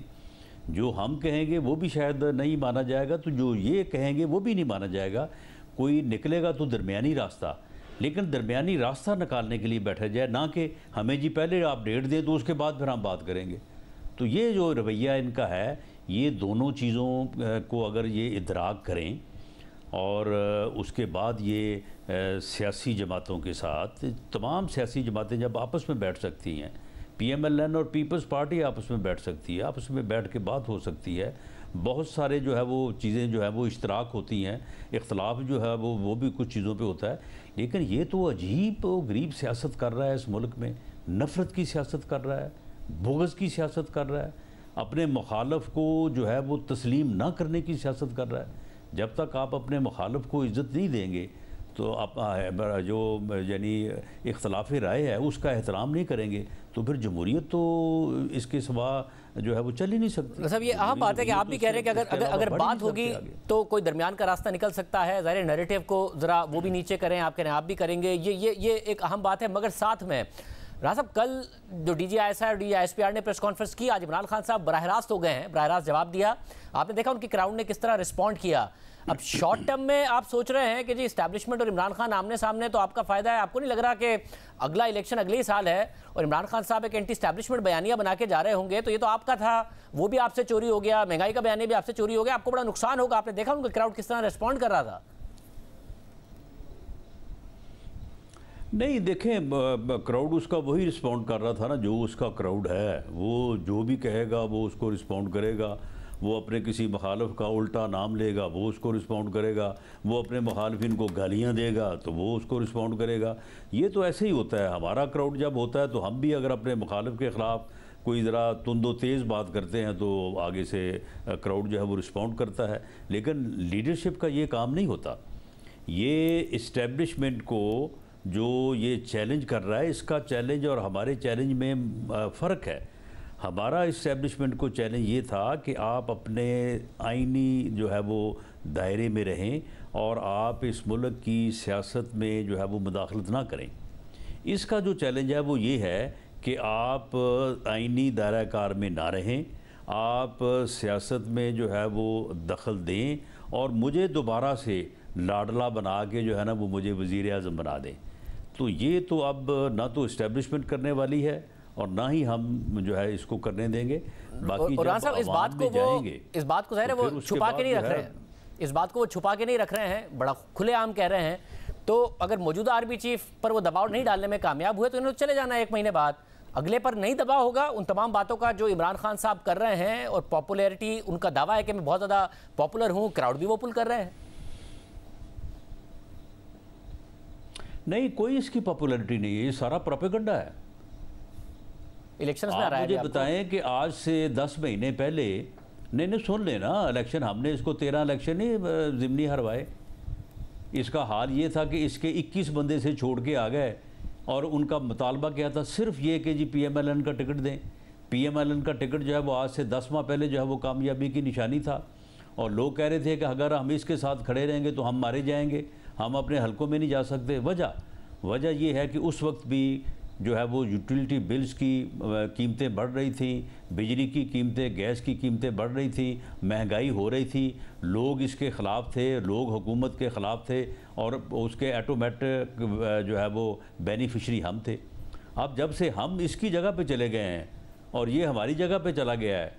जो हम कहेंगे वो भी शायद नहीं माना जाएगा, तो जो ये कहेंगे वो भी नहीं माना जाएगा। कोई निकलेगा तो दरमियानी रास्ता, लेकिन दरमियानी रास्ता निकालने के लिए बैठा जाए, ना कि हमें जी पहले आप डेट दें तो उसके बाद फिर हम बात करेंगे। तो ये जो रवैया इनका है, ये दोनों चीज़ों को अगर ये इदराक करें और उसके बाद ये सियासी जमातों के साथ, तमाम सियासी जमातें जब आपस में बैठ सकती हैं, PMLN और पीपल्स पार्टी आपस में बैठ सकती है, आपस में बैठ के बात हो सकती है, बहुत सारे जो है वो चीज़ें जो है वो इश्तराक होती हैं, इख्तलाफ जो है वो भी कुछ चीज़ों पे होता है। लेकिन ये तो अजीब गरीब सियासत कर रहा है इस मुल्क में, नफ़रत की सियासत कर रहा है, बुग़्ज़ की सियासत कर रहा है, अपने मुखालफ को जो है वो तस्लीम ना करने की सियासत कर रहा है। जब तक आप अपने मुखालफ को इज़्ज़त नहीं देंगे तो आप जो यानी इख्तलाफ राय है उसका एहतराम नहीं करेंगे तो फिर जमहूरियत तो इसके सिवा जो है वो चल ही नहीं सकती। सब ये अहम बात है कि आप भी कह रहे हैं कि अगर बात होगी तो कोई दरमियान का रास्ता निकल सकता है। ज़ाहिर नैरेटिव को ज़रा वो भी नीचे करें, आप कह रहे हैं आप भी करेंगे, ये एक अहम बात है। मगर साथ में राज साहब, कल जो DGISI और DGISPR ने प्रेस कॉन्फ्रेंस की, आज इमरान खान साहब बराह रास्त हो गए हैं, बराह रास्त जवाब दिया। आपने देखा उनकी क्राउड ने किस तरह रिस्पॉन्ड किया। अब शॉर्ट टर्म में आप सोच रहे हैं कि जी इस्टेब्लिशमेंट और इमरान खान आमने सामने तो आपका फ़ायदा है, आपको नहीं लग रहा कि अगला इलेक्शन अगले ही साल है और इमरान खान साहब एक एंटी इस्टेब्लिशमेंट बयानिया बना के जा रहे होंगे, तो ये तो आपका था, वो भी आपसे चोरी हो गया, महंगाई का बयानिया भी आपसे चोरी हो गया, आपको बड़ा नुकसान होगा। आपने देखा उनका क्राउड किस तरह रिस्पॉन्ड कर रहा था। नहीं, देखें, क्राउड उसका वही रिस्पॉन्ड कर रहा था ना जो उसका क्राउड है। वो जो भी कहेगा वो उसको रिस्पॉन्ड करेगा। वो अपने किसी मुखालिफ का उल्टा नाम लेगा, वो उसको रिस्पॉन्ड करेगा। वो अपने मुखालिफिन को गालियाँ देगा तो वो उसको रिस्पॉन्ड करेगा। ये तो ऐसे ही होता है। हमारा क्राउड जब होता है तो हम भी अगर अपने मुखालिफ के ख़िलाफ़ कोई ज़रा तुंदो तेज़ बात करते हैं तो आगे से क्राउड जो है वो रिस्पॉन्ड करता है। लेकिन लीडरशिप का ये काम नहीं होता। ये इस्टेब्लिशमेंट को जो ये चैलेंज कर रहा है, इसका चैलेंज और हमारे चैलेंज में फ़र्क है। हमारा इस्टेब्लिशमेंट को चैलेंज ये था कि आप अपने आइनी जो है वो दायरे में रहें और आप इस मुल्क की सियासत में जो है वो मुदाखलत ना करें। इसका जो चैलेंज है वो ये है कि आप आइनी दायरा कार में ना रहें, आप सियासत में जो है वो दखल दें और मुझे दोबारा से लाडला बना के जो है ना वो मुझे वज़ीर आज़म बना दें। तो ये तो अब ना तो इस्टेब्लिशमेंट करने वाली है और ना ही हम जो है इसको करने देंगे। बाकी और साहब इस बात को ज़ाहिर है वो छुपा के नहीं रख रहे हैं, इस बात को वो छुपा के नहीं रख रहे हैं, बड़ा खुलेआम कह रहे हैं। तो अगर मौजूदा आर्मी चीफ पर वो दबाव नहीं डालने में कामयाब हुए तो इन्होंने चले जाना 1 महीने बाद। अगले पर नहीं दबाव होगा उन तमाम बातों का जो इमरान खान साहब कर रहे हैं और पॉपुलैरिटी, उनका दावा है कि मैं बहुत ज़्यादा पॉपुलर हूँ, क्राउड भी वो पुल कर रहे हैं। नहीं, कोई इसकी पॉपुलैरिटी नहीं है, ये सारा प्रोपेगेंडा है। इलेक्शन में आ रहा है। मुझे बताएं कि आज से 10 महीने पहले, नहीं सुन लेना, इलेक्शन हमने इसको 13 इलेक्शन ही ज़िमनी हरवाए। इसका हाल ये था कि इसके 21 बंदे से छोड़ के आ गए और उनका मुतालबा क्या था, सिर्फ ये कि जी PMLN का टिकट दें। PMLN का टिकट जो है वो आज से 10 माह पहले जो है वो कामयाबी की निशानी था और लोग कह रहे थे कि अगर हम इसके साथ खड़े रहेंगे तो हम मारे जाएंगे, हम अपने हलकों में नहीं जा सकते। वजह ये है कि उस वक्त भी जो है वो यूटिलिटी बिल्स की कीमतें बढ़ रही थी, बिजली की कीमतें, गैस की कीमतें बढ़ रही थी, महंगाई हो रही थी, लोग इसके ख़िलाफ़ थे, लोग हुकूमत के ख़िलाफ़ थे और उसके ऑटोमेटिक जो है वो बेनिफिशरी हम थे। अब जब से हम इसकी जगह पे चले गए हैं और ये हमारी जगह पे चला गया है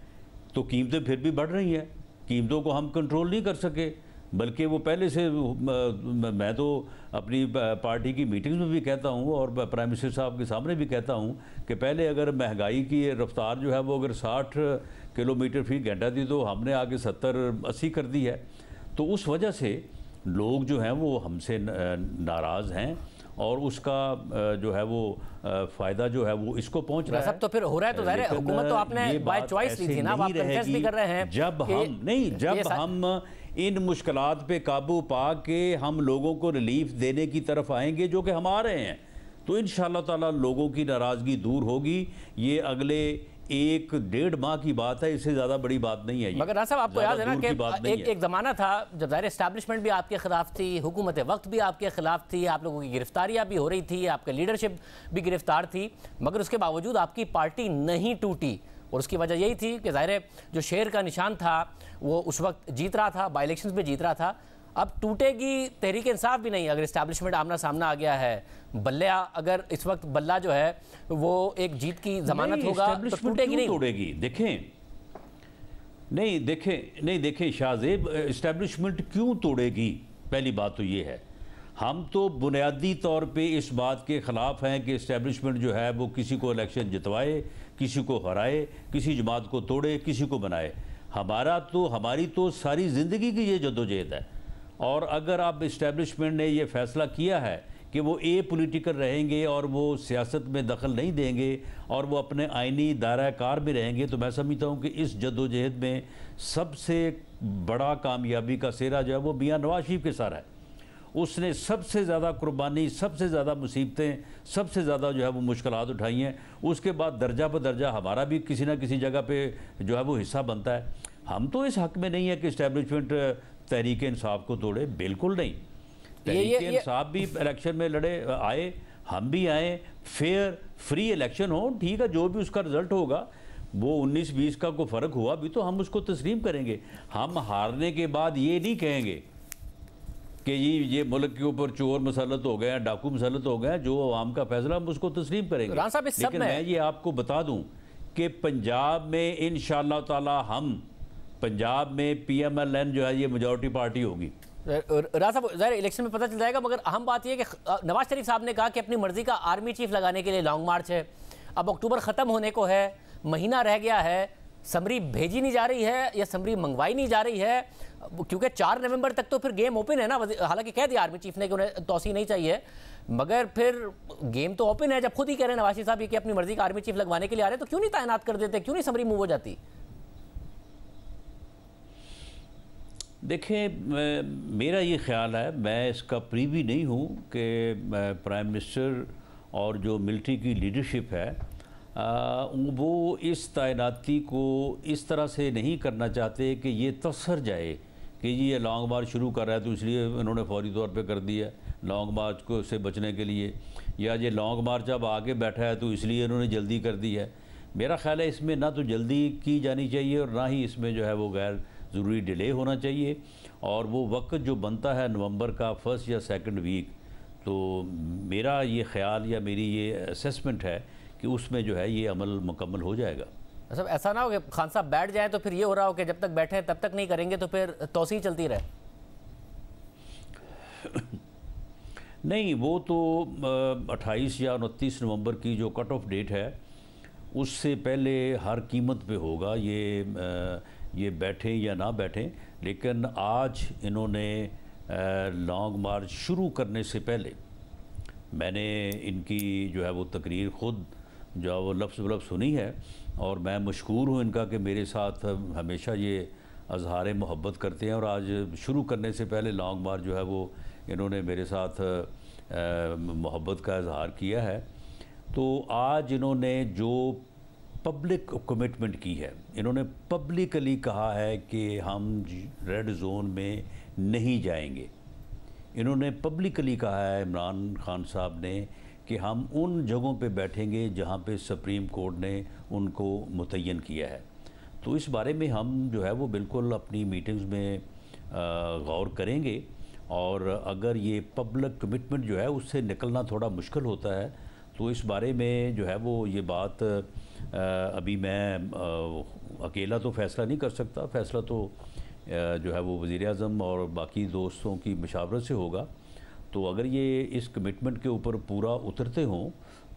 तो कीमतें फिर भी बढ़ रही हैं। कीमतों को हम कंट्रोल नहीं कर सके, बल्कि वो पहले से, मैं तो अपनी पार्टी की मीटिंग्स में भी कहता हूँ और प्राइम मिनिस्टर साहब के सामने भी कहता हूँ कि पहले अगर महंगाई की रफ्तार जो है वो अगर 60 किलोमीटर फी घंटा थी तो हमने आगे 70-80 कर दी है। तो उस वजह से लोग जो हैं वो हमसे नाराज़ हैं और उसका जो है वो फ़ायदा जो है वो इसको पहुंच रहा है। सब तो फिर हो रहा है, तो ज़ाहिर है हुकूमत तो आपने बाय चॉइस ली थी ना, आप कंटेस्ट भी कर रहे हैं। जब हम इन मुश्किलात पे काबू पा के हम लोगों को रिलीफ देने की तरफ आएंगे जो कि हम आ रहे हैं, तो इंशाअल्लाह ताला लोगों की नाराज़गी दूर होगी। ये अगले 1-1.5 माह की बात है, इससे ज़्यादा बड़ी बात नहीं है। मगर राना साहब, आपको याद है ना कि एक ज़माना था जब ज़ाहिर एस्टैब्लिशमेंट भी आपके खिलाफ थी, हुकूमत वक्त भी आपके खिलाफ थी, आप लोगों की गिरफ्तारियां भी हो रही थी, आपकी लीडरशिप भी गिरफ्तार थी, मगर उसके बावजूद आपकी पार्टी नहीं टूटी। और उसकी वजह यही थी कि ज़ाहिर जो शेर का निशान था वो उस वक्त जीत रहा था, बाई इलेक्शंस में जीत रहा था। अब टूटेगी तहरीक इंसाफ भी नहीं, अगर इस्टेब्लिशमेंट आमना सामना आ गया है। बल्ला, अगर इस वक्त बल्ला जो है वो एक जीत की जमानत होगा तो टूटेगी नहीं, तोड़ेगी। देखें शाहजेब, इस्टेब्लिशमेंट क्यों तोड़ेगी? पहली बात तो ये है, हम तो बुनियादी तौर पे इस बात के ख़िलाफ़ हैं कि इस्टेब्लिशमेंट जो है वो किसी को इलेक्शन जितवाए, किसी को हराए, किसी जमात को तोड़े, किसी को बनाए। हमारी तो सारी ज़िंदगी की ये जद्दोजहद है। और अगर अब इस्टेब्लिशमेंट ने ये फ़ैसला किया है कि वो पॉलिटिकल रहेंगे और वो सियासत में दखल नहीं देंगे और वो अपने आइनी दायरा कार में रहेंगे, तो मैं समझता हूँ कि इस जद्दोजहद में सबसे बड़ा कामयाबी का सेहरा जो है वो मियाँ नवाज शरीफ के साथ है। उसने सबसे ज़्यादा कुर्बानी, सबसे ज़्यादा मुसीबतें, सबसे ज़्यादा जो है वो मुश्किलात उठाई हैं। उसके बाद दर्जा पर दर्जा हमारा भी किसी न किसी जगह पे जो है वो हिस्सा बनता है। हम तो इस हक़ में नहीं है कि इस्टेब्लिशमेंट तहरीक इंसाफ को तोड़े, बिल्कुल नहीं। तहरीक इंसाफ भी इलेक्शन में आए, हम भी आए, फेयर फ्री इलेक्शन हो, ठीक है, जो भी उसका रिज़ल्ट होगा वो 19-20 का कोई फ़र्क हुआ भी तो हम उसको तस्लीम करेंगे। हम हारने के बाद ये नहीं कहेंगे कि ये मुल्क के ऊपर चोर मुसल्लत हो गए हैं, डाकू मुसल्लत हो गए हैं, जो आवाम का फैसला हम उसको तस्लीम करेंगे। लेकिन मैं ये आपको बता दूं कि पंजाब में इंशाअल्लाह ताला हम पंजाब में PMLN जो है ये मेजॉरिटी पार्टी होगी। राजा साहब, ज़ाहिर इलेक्शन में पता चल जाएगा, मगर अहम बात यह कि नवाज शरीफ साहब ने कहा कि अपनी मर्जी का आर्मी चीफ लगाने के लिए लॉन्ग मार्च है। अब अक्टूबर ख़त्म होने को है, महीना रह गया है, समरी भेजी नहीं जा रही है या समरी मंगवाई नहीं जा रही है, क्योंकि 4 नवंबर तक तो फिर गेम ओपन है ना। हालांकि कह दिया आर्मी चीफ ने कि उन्हें तौसी नहीं चाहिए, मगर फिर गेम तो ओपन है। जब खुद ही कह रहे हैं नवाज शरीफ साहब कि अपनी मर्जी का आर्मी चीफ लगवाने के लिए आ रहे हैं, तो क्यों नहीं तैनात कर देते, क्यों नहीं समरी मूव हो जाती? देखें, मेरा ये ख्याल है, मैं इसका प्रीवी नहीं हूँ कि प्राइम मिनिस्टर और जो मिलिट्री की लीडरशिप है वो इस तैनाती को इस तरह से नहीं करना चाहते कि ये तसर जाए कि ये लॉन्ग मार्च शुरू कर रहा है तो इसलिए उन्होंने फौरी तौर पे कर दिया लॉन्ग मार्च को से बचने के लिए, या ये लॉन्ग मार्च अब आगे बैठा है तो इसलिए इन्होंने जल्दी कर दी है। मेरा ख्याल है इसमें ना तो जल्दी की जानी चाहिए और ना ही इसमें जो है वो गैर ज़रूरी डिले होना चाहिए। और वो वक्त जो बनता है नवंबर का 1st या 2nd वीक, तो मेरा ये ख्याल या मेरी ये असेसमेंट है कि उसमें जो है ये अमल मुकम्मल हो जाएगा। सब ऐसा ना हो कि खान साहब बैठ जाए तो फिर ये हो रहा हो कि जब तक बैठे तब तक नहीं करेंगे तो फिर तौसी चलती रहे। नहीं, वो तो 28 या 29 नवंबर की जो कट ऑफ डेट है उससे पहले हर कीमत पे होगा ये बैठें या ना बैठें। लेकिन आज इन्होंने लॉन्ग मार्च शुरू करने से पहले मैंने इनकी जो है वो तकरीर ख़ुद जो है वो लफ्ज़ ब लफ्ज़ सुनी है और मैं मशकूर हूँ इनका कि मेरे साथ हमेशा ये अजहार मोहब्बत करते हैं। और आज शुरू करने से पहले लॉन्ग मार्च जो है वो इन्होंने मेरे साथ मोहब्बत का इजहार किया है। तो आज इन्होंने जो पब्लिक कमिटमेंट की है, इन्होंने पब्लिकली कहा है कि हम रेड जोन में नहीं जाएंगे। इन्होंने पब्लिकली कहा है इमरान खान साहब ने कि हम उन जगहों पे बैठेंगे जहाँ पे सुप्रीम कोर्ट ने उनको मुतय्यन किया है। तो इस बारे में हम जो है वो बिल्कुल अपनी मीटिंग्स में गौर करेंगे और अगर ये पब्लिक कमिटमेंट जो है उससे निकलना थोड़ा मुश्किल होता है तो इस बारे में जो है वो ये बात अभी मैं अकेला तो फ़ैसला नहीं कर सकता। फ़ैसला तो जो है वो वज़ीर-ए-आज़म और बाकी दोस्तों की मशावरत से होगा। तो अगर ये इस कमिटमेंट के ऊपर पूरा उतरते हों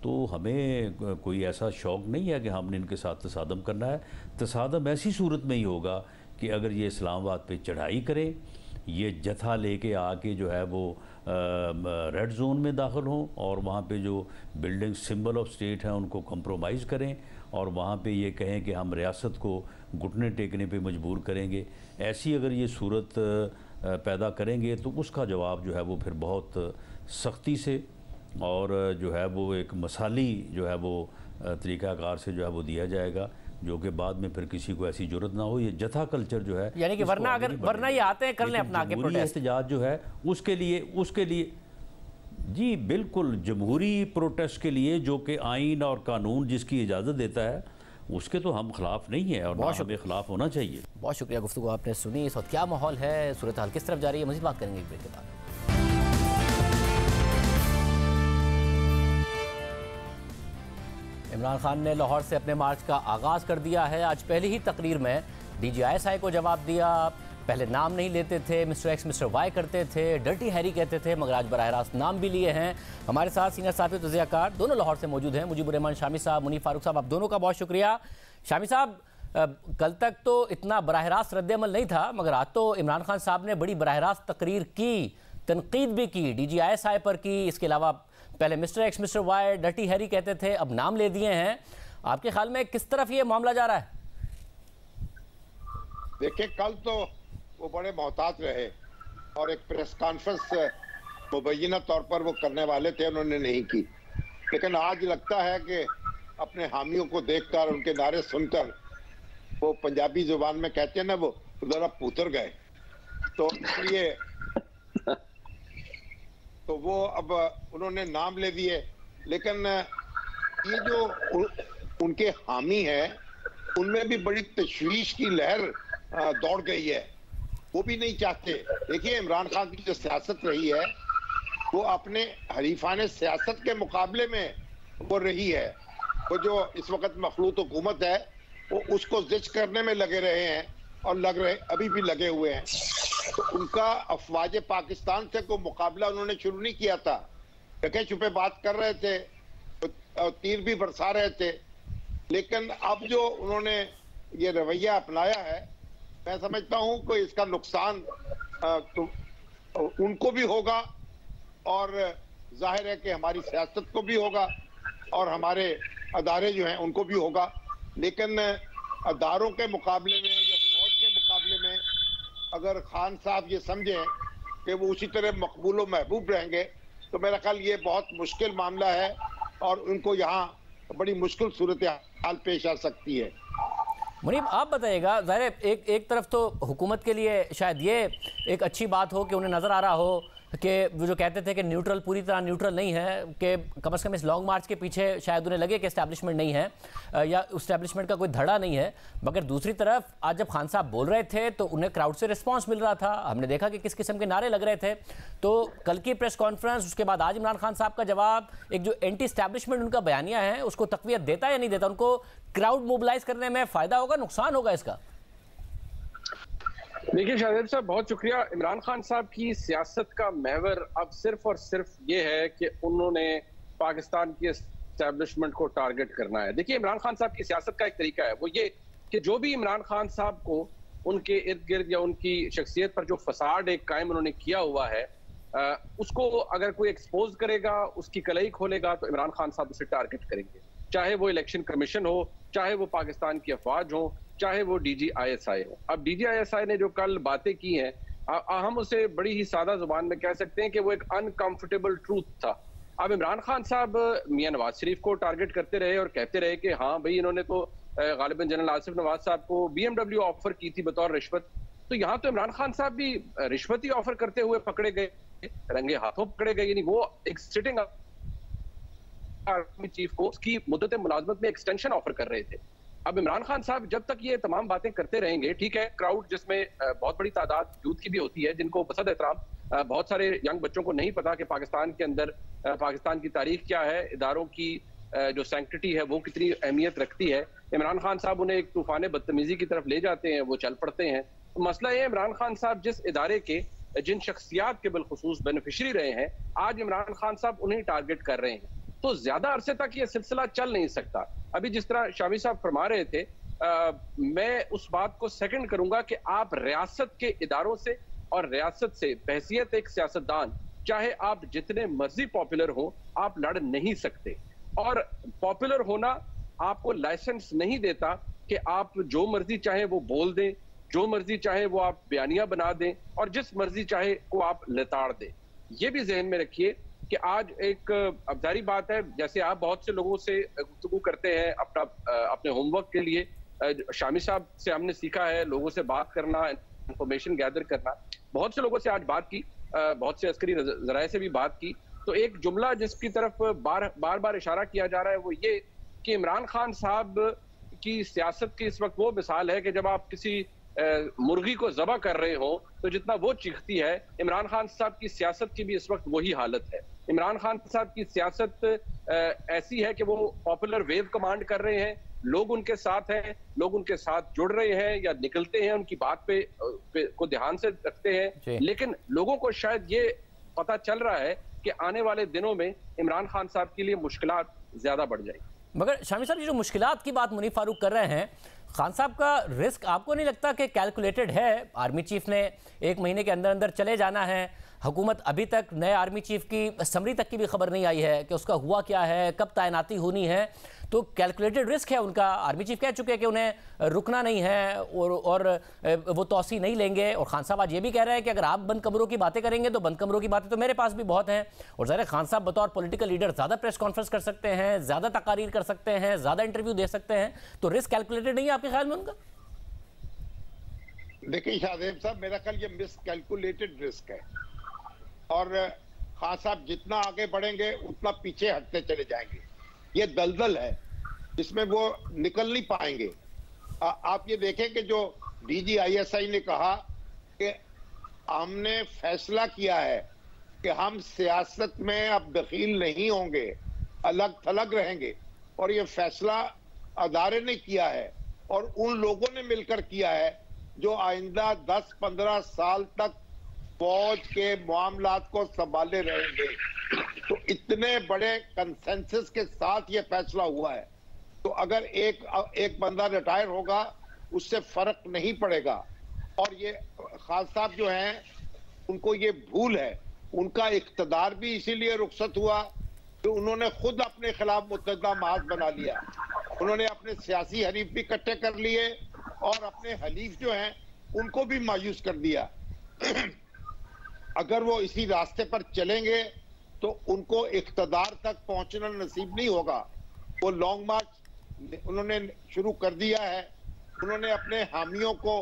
तो हमें कोई ऐसा शौक़ नहीं है कि हमने इनके साथ तसादम करना है। तसादम ऐसी सूरत में ही होगा कि अगर ये इस्लामाबाद पे चढ़ाई करें ये जथा लेके आके जो है वो रेड जोन में दाखिल हों और वहाँ पे जो बिल्डिंग सिंबल ऑफ स्टेट हैं उनको कंप्रोमाइज़ करें और वहाँ पे ये कहें कि हम रियासत को घुटने टेकने पे मजबूर करेंगे। ऐसी अगर ये सूरत पैदा करेंगे तो उसका जवाब जो है वो फिर बहुत सख्ती से और जो है वो एक मसाली जो है वो तरीक़ाकार से जो है वो दिया जाएगा, जो कि बाद में फिर किसी को ऐसी जरूरत ना हो। ये जथा कल्चर जो है, यानी कि वरना ये आते हैं कर लें अपना आगे प्रोटेस्ट। एहतजाज जो है उसके लिए जी बिल्कुल जमहूरी प्रोटेस्ट के लिए जो कि आइन और कानून जिसकी इजाज़त देता है उसके तो हम खिलाफ नहीं है और ना हमें खिलाफ होना चाहिए। बहुत शुक्रिया, गुफ्तगू आपने सुनी। इस वक्त क्या माहौल है, सूरत हाल किस तरफ जा रही है, मज़ीद बात करेंगे एक ब्रेक के बाद। इमरान खान ने लाहौर से अपने मार्च का आगाज़ कर दिया है। आज पहली ही तकरीर में DGISI को जवाब दिया। पहले नाम नहीं लेते थे, मिस्टर एक्स मिस्टर वाई करते थे, डर्टी हैरी कहते थे, मगर आज बराह रास्त नाम भी लिए हैं। हमारे साथ सीनियर साथी तज़ियाकार दोनों लाहौर से मौजूद हैं, मुजीबुर रहमान शामी साहब, मुनीफ फारूक साहब, आप दोनों का बहुत शुक्रिया। शामी साहब, कल तक तो इतना बराह रास्त रद्द-ए-अमल नहीं था, मगर आज तो इमरान खान साहब ने बड़ी बराह रास्त तकरीर की, तनकीद भी की, DGISI पर की। इसके अलावा पहले mister X mister Y, dirty Harry कहते थे, अब नाम ले दिए हैं। आपके ख्याल में किस तरफ ये मामला जा रहा है? देखिए, कल तो वो बड़े मोहतात रहे और एक प्रेस कॉन्फ्रेंस मुबैना तौर पर वो करने वाले थे, उन्होंने नहीं की। लेकिन आज लगता है कि अपने हामियों को देखकर, उनके नारे सुनकर, वो पंजाबी जुबान में कहते हैं ना, वो जरा पुतर गए। तो इसलिए तो वो अब उन्होंने नाम ले दिए। लेकिन ये जो उनके हामी है उनमें भी बड़ी तशवीश की लहर दौड़ गई है। वो भी नहीं चाहते। देखिए, इमरान खान की जो सियासत रही है वो अपने हरीफाने सियासत के मुकाबले में वो रही है। वो जो इस वक्त मखलूत हुकूमत है वो उसको जिच करने में लगे रहे हैं और अभी भी लगे हुए हैं। तो उनका अफवाज पाकिस्तान से कोई मुकाबला उन्होंने शुरू नहीं किया था। ढके छुपे बात कर रहे थे, तो तीर भी बरसा रहे थे। लेकिन अब जो उन्होंने ये रवैया अपनाया है, मैं समझता हूं कि इसका नुकसान तो उनको भी होगा और जाहिर है कि हमारी सियासत को भी होगा और हमारे अदारे जो हैं उनको भी होगा। लेकिन अदारों के मुकाबले में या फौज के मुकाबले में अगर खान साहब ये समझें कि वो उसी तरह मकबूल व महबूब रहेंगे तो मेरा ख्याल ये बहुत मुश्किल मामला है और उनको यहाँ बड़ी मुश्किल सूरत हाल पेश आ सकती है। मुनीब, आप बताइएगा, ज़ाहिर एक तरफ तो हुकूमत के लिए शायद ये एक अच्छी बात हो कि उन्हें नज़र आ रहा हो कि वो जो कहते थे कि न्यूट्रल पूरी तरह न्यूट्रल नहीं है, कि कम से कम इस लॉन्ग मार्च के पीछे शायद उन्हें लगे कि इस्टेब्लिशमेंट नहीं है या इस्टेब्लिशमेंट का कोई धड़ा नहीं है। मगर दूसरी तरफ आज जब खान साहब बोल रहे थे तो उन्हें क्राउड से रिस्पांस मिल रहा था। हमने देखा कि किस किस्म के नारे लग रहे थे। तो कल की प्रेस कॉन्फ्रेंस, उसके बाद आज इमरान खान साहब का जवाब, एक जो एंटी इस्टेब्लिशमेंट उनका बयानिया है उसको तक़वियत देता है या नहीं देता? उनको क्राउड मोबिलाइज करने में फ़ायदा होगा, नुकसान होगा इसका? देखिए शाहजेब साहब, बहुत शुक्रिया। इमरान खान साहब की सियासत का महवर अब सिर्फ और सिर्फ ये है कि उन्होंने पाकिस्तान की एस्टेब्लिशमेंट को टारगेट करना है। देखिए, इमरान खान साहब की सियासत का एक तरीका है, वो ये कि जो भी इमरान खान साहब को उनके इर्द गिर्द या उनकी शख्सियत पर जो फसाड एक कायम उन्होंने किया हुआ है उसको अगर कोई एक्सपोज करेगा, उसकी कलई खोलेगा तो इमरान खान साहब उसे टारगेट करेंगे। चाहे वो इलेक्शन कमीशन हो, चाहे वो पाकिस्तान की अफवाज हो, चाहे वो DGISI हो। अब DGISI ने जो कल बातें की हैं, हम उसे बड़ी ही सादा जुबान में कह सकते हैं कि वो एक अनकंफर्टेबल ट्रूथ था। अब इमरान खान साहब मियां नवाज शरीफ को टारगेट करते रहे और कहते रहे कि हाँ भाई, इन्होंने तो गालिबन जनरल आसिफ नवाज साहब को BMW ऑफर की थी बतौर रिश्वत। तो यहाँ तो इमरान खान साहब भी रिश्वत ही ऑफर करते हुए पकड़े गए, रंगे हाथों पकड़े गए। यानी वो एक सिटिंग आर्मी चीफ को उसकी मुद्दत मुलाजमत में एक्सटेंशन ऑफर कर रहे थे। अब इमरान खान साहब जब तक ये तमाम बातें करते रहेंगे, ठीक है, क्राउड जिसमें बहुत बड़ी तादाद यूथ की भी होती है जिनको पसंद एहतराम, बहुत सारे यंग बच्चों को नहीं पता कि पाकिस्तान के अंदर पाकिस्तान की तारीख क्या है, इदारों की जो सैंक्टिटी है वो कितनी अहमियत रखती है। इमरान खान साहब उन्हें एक तूफान बदतमीजी की तरफ ले जाते हैं, वो चल पड़ते हैं। तो मसला ये, इमरान खान साहब जिस इदारे के जिन शख्सियात के बिलखुसूस बेनिफिशरी रहे हैं, आज इमरान खान साहब उन्हें टारगेट कर रहे हैं। तो ज्यादा अरसे तक ये सिलसिला चल नहीं सकता। अभी जिस तरह शामी साहब फरमा रहे थे, मैं उस बात को सेकंड करूंगा कि आप रियासत के इदारों से और रियासत से बहैसियत एक सियासतदान, चाहे आप जितने मर्जी पॉपुलर हो, आप लड़ नहीं सकते। और पॉपुलर होना आपको लाइसेंस नहीं देता कि आप जो मर्जी चाहे वो बोल दें, जो मर्जी चाहे वो आप बयानिया बना दें और जिस मर्जी चाहे को आप लताड़ दें। ये भी जहन में रखिए कि आज एक अब जारी बात है, जैसे आप बहुत से लोगों से गुफ्तगू करते हैं अपने होमवर्क के लिए, शामी साहब से हमने सीखा है लोगों से बात करना, इंफॉर्मेशन गैदर करना। बहुत से लोगों से आज बात की, बहुत से अस्करी जराए से भी बात की, तो एक जुमला जिसकी तरफ बार बार इशारा किया जा रहा है वो ये कि इमरान खान साहब की सियासत की इस वक्त वो मिसाल है कि जब आप किसी मुर्गी को ज़बह कर रहे हो तो जितना वो चीखती है, इमरान खान साहब की सियासत की भी इस वक्त वही हालत है। इमरान खान साहब की सियासत ऐसी है कि वो पॉपुलर वेव कमांड कर रहे हैं, लोग उनके साथ हैं, लोग उनके साथ जुड़ रहे हैं या निकलते हैं, उनकी बात पे को ध्यान से रखते हैं, लेकिन लोगों को शायद ये पता चल रहा है कि आने वाले दिनों में इमरान खान साहब के लिए मुश्किलात ज्यादा बढ़ जाएगी। मगर शामी साहब, ये जो मुश्किलात की बात मुनीफ फारूक कर रहे हैं, खान साहब का रिस्क आपको नहीं लगता कि कैलकुलेटेड है? आर्मी चीफ ने 1 महीने के अंदर अंदर चले जाना है, हुकूमत अभी तक नए आर्मी चीफ की समरी तक की भी खबर नहीं आई है कि उसका हुआ क्या है, कब तैनाती होनी है, तो कैलकुलेटेड रिस्क है उनका। आर्मी चीफ कह चुके हैं कि उन्हें रुकना नहीं है और वो तौसी नहीं लेंगे। और खान साहब आज ये भी कह रहे हैं कि अगर आप बंद कमरों की बातें करेंगे तो बंद कमरों की बातें तो मेरे पास भी बहुत हैं। और ज़ाहिर खान साहब बतौर पॉलिटिकल लीडर ज़्यादा प्रेस कॉन्फ्रेंस कर सकते हैं, ज़्यादा तकारीर कर सकते हैं, ज़्यादा इंटरव्यू दे सकते हैं, तो रिस्क कैलकुलेटेड नहीं है आपके ख्याल में उनका? देखिए शाहजेब साहब, मेरा ख्याल ये मिसकैलकुलेटेड रिस्क है और खान साहब जितना आगे बढ़ेंगे उतना पीछे हटते चले जाएंगे। ये दलदल है जिसमें वो निकल नहीं पाएंगे। आप ये देखें कि जो DGISI ने कहा कि हमने फैसला किया है कि हम सियासत में अब दखील नहीं होंगे, अलग थलग रहेंगे, और ये फैसला अदारे ने किया है और उन लोगों ने मिलकर किया है जो आइंदा 10-15 साल तक फौज के मामलात को संभाले रहेंगे। तो इतने बड़े कंसेंसस के साथ ये फैसला हुआ है, तो अगर एक बंदा रिटायर होगा उससे फर्क नहीं पड़ेगा। और ये खान साहब जो हैं उनको ये भूल है, उनका इख्तदार भी इसीलिए रुखसत हुआ कि उन्होंने खुद अपने खिलाफ मुत्तहदा महाज बना लिया। उन्होंने अपने सियासी हरीफ भी इकट्ठे कर लिए और अपने हलीफ जो हैं उनको भी मायूस कर दिया। अगर वो इसी रास्ते पर चलेंगे तो उनको इख्तदार तक पहुंचना नसीब नहीं होगा। वो लॉन्ग मार्च उन्होंने शुरू कर दिया है, उन्होंने अपने हामियों को,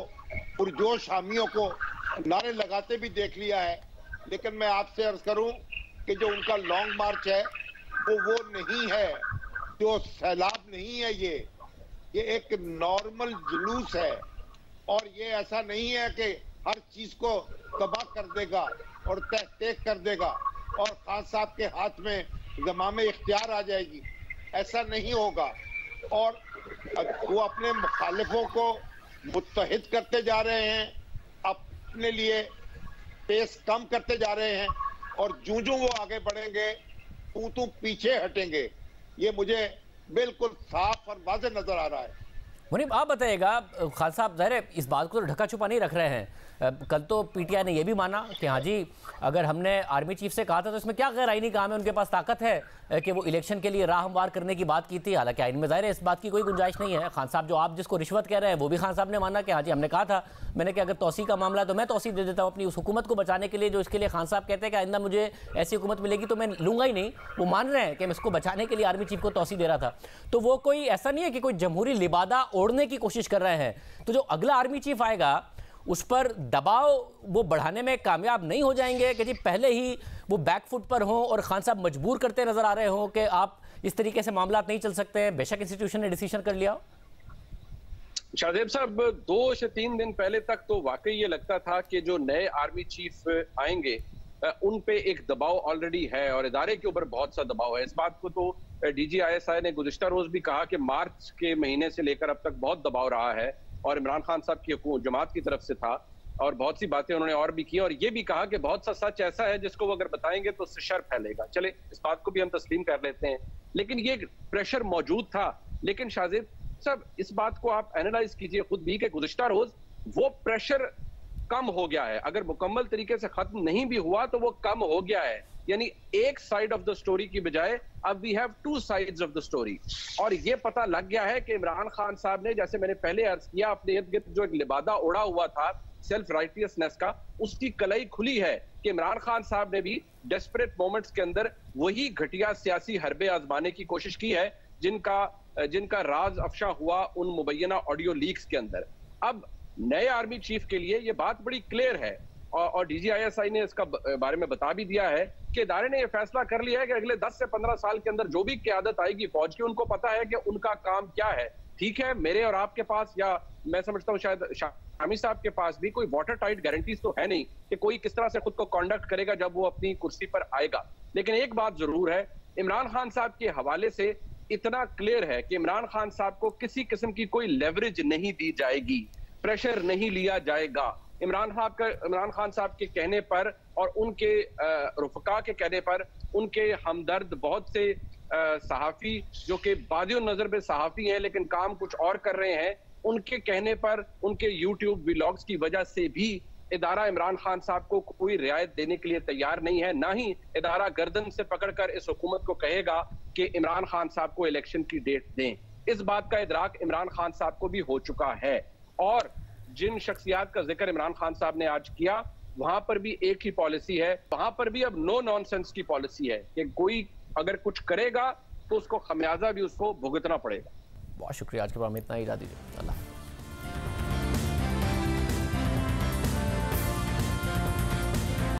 पुरजोश हामियों को नारे लगाते भी देख लिया है। लेकिन मैं आपसे अर्ज करूं कि जो उनका लॉन्ग मार्च है वो नहीं है, जो सैलाब नहीं है, ये एक नॉर्मल जुलूस है। और ये ऐसा नहीं है कि हर चीज को तबाह कर देगा और तहकीक कर देगा और खान साहब के हाथ में ज़मामे इख्तियार आ जाएगी, ऐसा नहीं होगा। और वो अपने मुखालिफों को मुत्तहिद करते जा रहे हैं, अपने लिए पेस कम करते जा रहे हैं और जूं वो आगे बढ़ेंगे तू पीछे हटेंगे। ये मुझे बिल्कुल साफ और वाज़ेह नजर आ रहा है। मुनीब, आप बताइएगा, खान साहब ज़ाहिर है इस बात को तो ढका छुपा नहीं रख रहे हैं। कल तो PTI ने यह भी माना कि हाँ जी, अगर हमने आर्मी चीफ से कहा था तो इसमें क्या गैर आईनी काम है, उनके पास ताकत है कि वो इलेक्शन के लिए राह हमवार करने की बात की थी। हालांकि आइन में ज़ाहिर है इस बात की कोई गुंजाइश नहीं है। खान साहब जो आप जिसको रिश्वत कह रहे हैं वो भी खान साहब ने माना कि हाँ जी हमने कहा था, मैंने कि अगर तौसी का मामला है तो मैं तौसी दे देता हूँ अपनी उस हुकूमत को बचाने के लिए, जो इसके लिए खान साहब कहते हैं कि आइंदा मुझे ऐसी हुकूमत मिलेगी तो मैं लूँगा ही नहीं। वो मान रहे हैं कि मैं इसको बचाने के लिए आर्मी चीफ को तौसी दे रहा था। तो वो कोई ऐसा नहीं है कि कोई जमहूरी लिबादा ओढ़ने की कोशिश कर रहे हैं। तो जो अगला आर्मी चीफ आएगा उस पर दबाव वो बढ़ाने में कामयाब नहीं हो जाएंगे कि जी पहले ही वो बैकफुट पर हों और खान साहब मजबूर करते नजर आ रहे हों कि आप इस तरीके से मामला नहीं चल सकते हैं, बेशक इंस्टीट्यूशन ने डिसीजन कर लिया हो? शाहजेब साहब, 2 से 3 दिन पहले तक तो वाकई ये लगता था कि जो नए आर्मी चीफ आएंगे उन पे एक दबाव ऑलरेडी है और इदारे के ऊपर बहुत सा दबाव है। इस बात को तो DGISI ने गुज़िश्ता रोज भी कहा कि मार्च के महीने से लेकर अब तक बहुत दबाव रहा है और इमरान खान साहब की जमात की तरफ से था और बहुत सी बातें उन्होंने और भी की और ये भी कहा कि बहुत सा सच ऐसा है जिसको वो अगर बताएंगे तो उससे शर फैलेगा। चले इस बात को भी हम तस्लीम कर लेते हैं, लेकिन ये प्रेशर मौजूद था। लेकिन शाहजेब साहब, इस बात को आप एनालाइज कीजिए खुद भी कि गुज़िश्ता रोज वो प्रेशर कम हो गया है। अगर मुकम्मल तरीके से खत्म नहीं भी हुआ तो वो कम हो गया है। यानी एक साइड ऑफ द स्टोरी की बजाय अब we have two sides of the story. और ये पता लग गया है कि इमरान खान साहब ने, जैसे मैंने पहले अर्ज किया, अपने इर्द गिर्द जो एक लिबादा उड़ा हुआ था सेल्फ राइटियसनेस का, उसकी कलई खुली है कि इमरान खान साहब ने भी डेस्परेट मोमेंट्स के अंदर वही घटिया सियासी हरबे आजमाने की कोशिश की है जिनका राज अफशा हुआ उन मुबैना ऑडियो लीक्स के अंदर। अब नए आर्मी चीफ के लिए ये बात बड़ी क्लियर है और DGISI ने इसका बारे में बता भी दिया है कि इदारे ने यह फैसला कर लिया है कि अगले 10 से 15 साल के अंदर जो भी क़यादत आएगी फौज की, उनको पता है कि उनका काम क्या है। ठीक है, मेरे और आपके पास, या मैं समझता हूं शायद शामी साहब के पास भी, कोई वाटर टाइट गारंटीज तो है नहीं कि कोई किस तरह से खुद को कंडक्ट करेगा जब वो अपनी कुर्सी पर आएगा। लेकिन एक बात जरूर है, इमरान खान साहब के हवाले से इतना क्लियर है कि इमरान खान साहब को किसी किस्म की कोई लेवरेज नहीं दी जाएगी, प्रेशर नहीं लिया जाएगा। इमरान खान साहब के कहने पर और उनके रुफका के कहने पर उनके हमदर्द बहुत से सहाफी जो कि बादियों नजर पे सहाफी हैं लेकिन काम कुछ और कर रहे हैं, उनके कहने पर, उनके यूट्यूब व्लॉग्स की वजह से भी इदारा इमरान खान साहब को कोई रियायत देने के लिए तैयार नहीं है। ना ही इदारा गर्दन से पकड़कर इस हुकूमत को कहेगा कि इमरान खान साहब को इलेक्शन की डेट दें। इस बात का इदराक इमरान खान साहब को भी हो चुका है। और जिन शख्सियात का जिक्र इमरान खान साहब ने आज किया, वहां पर भी एक ही पॉलिसी है, वहां पर भी अब नो नॉनसेंस की पॉलिसी है कि कोई अगर कुछ करेगा तो उसको खमियाजा भी उसको भुगतना पड़ेगा। बहुत शुक्रिया, आज के बाद में इतना ही, इजाज़त दीजिए। अल्लाह।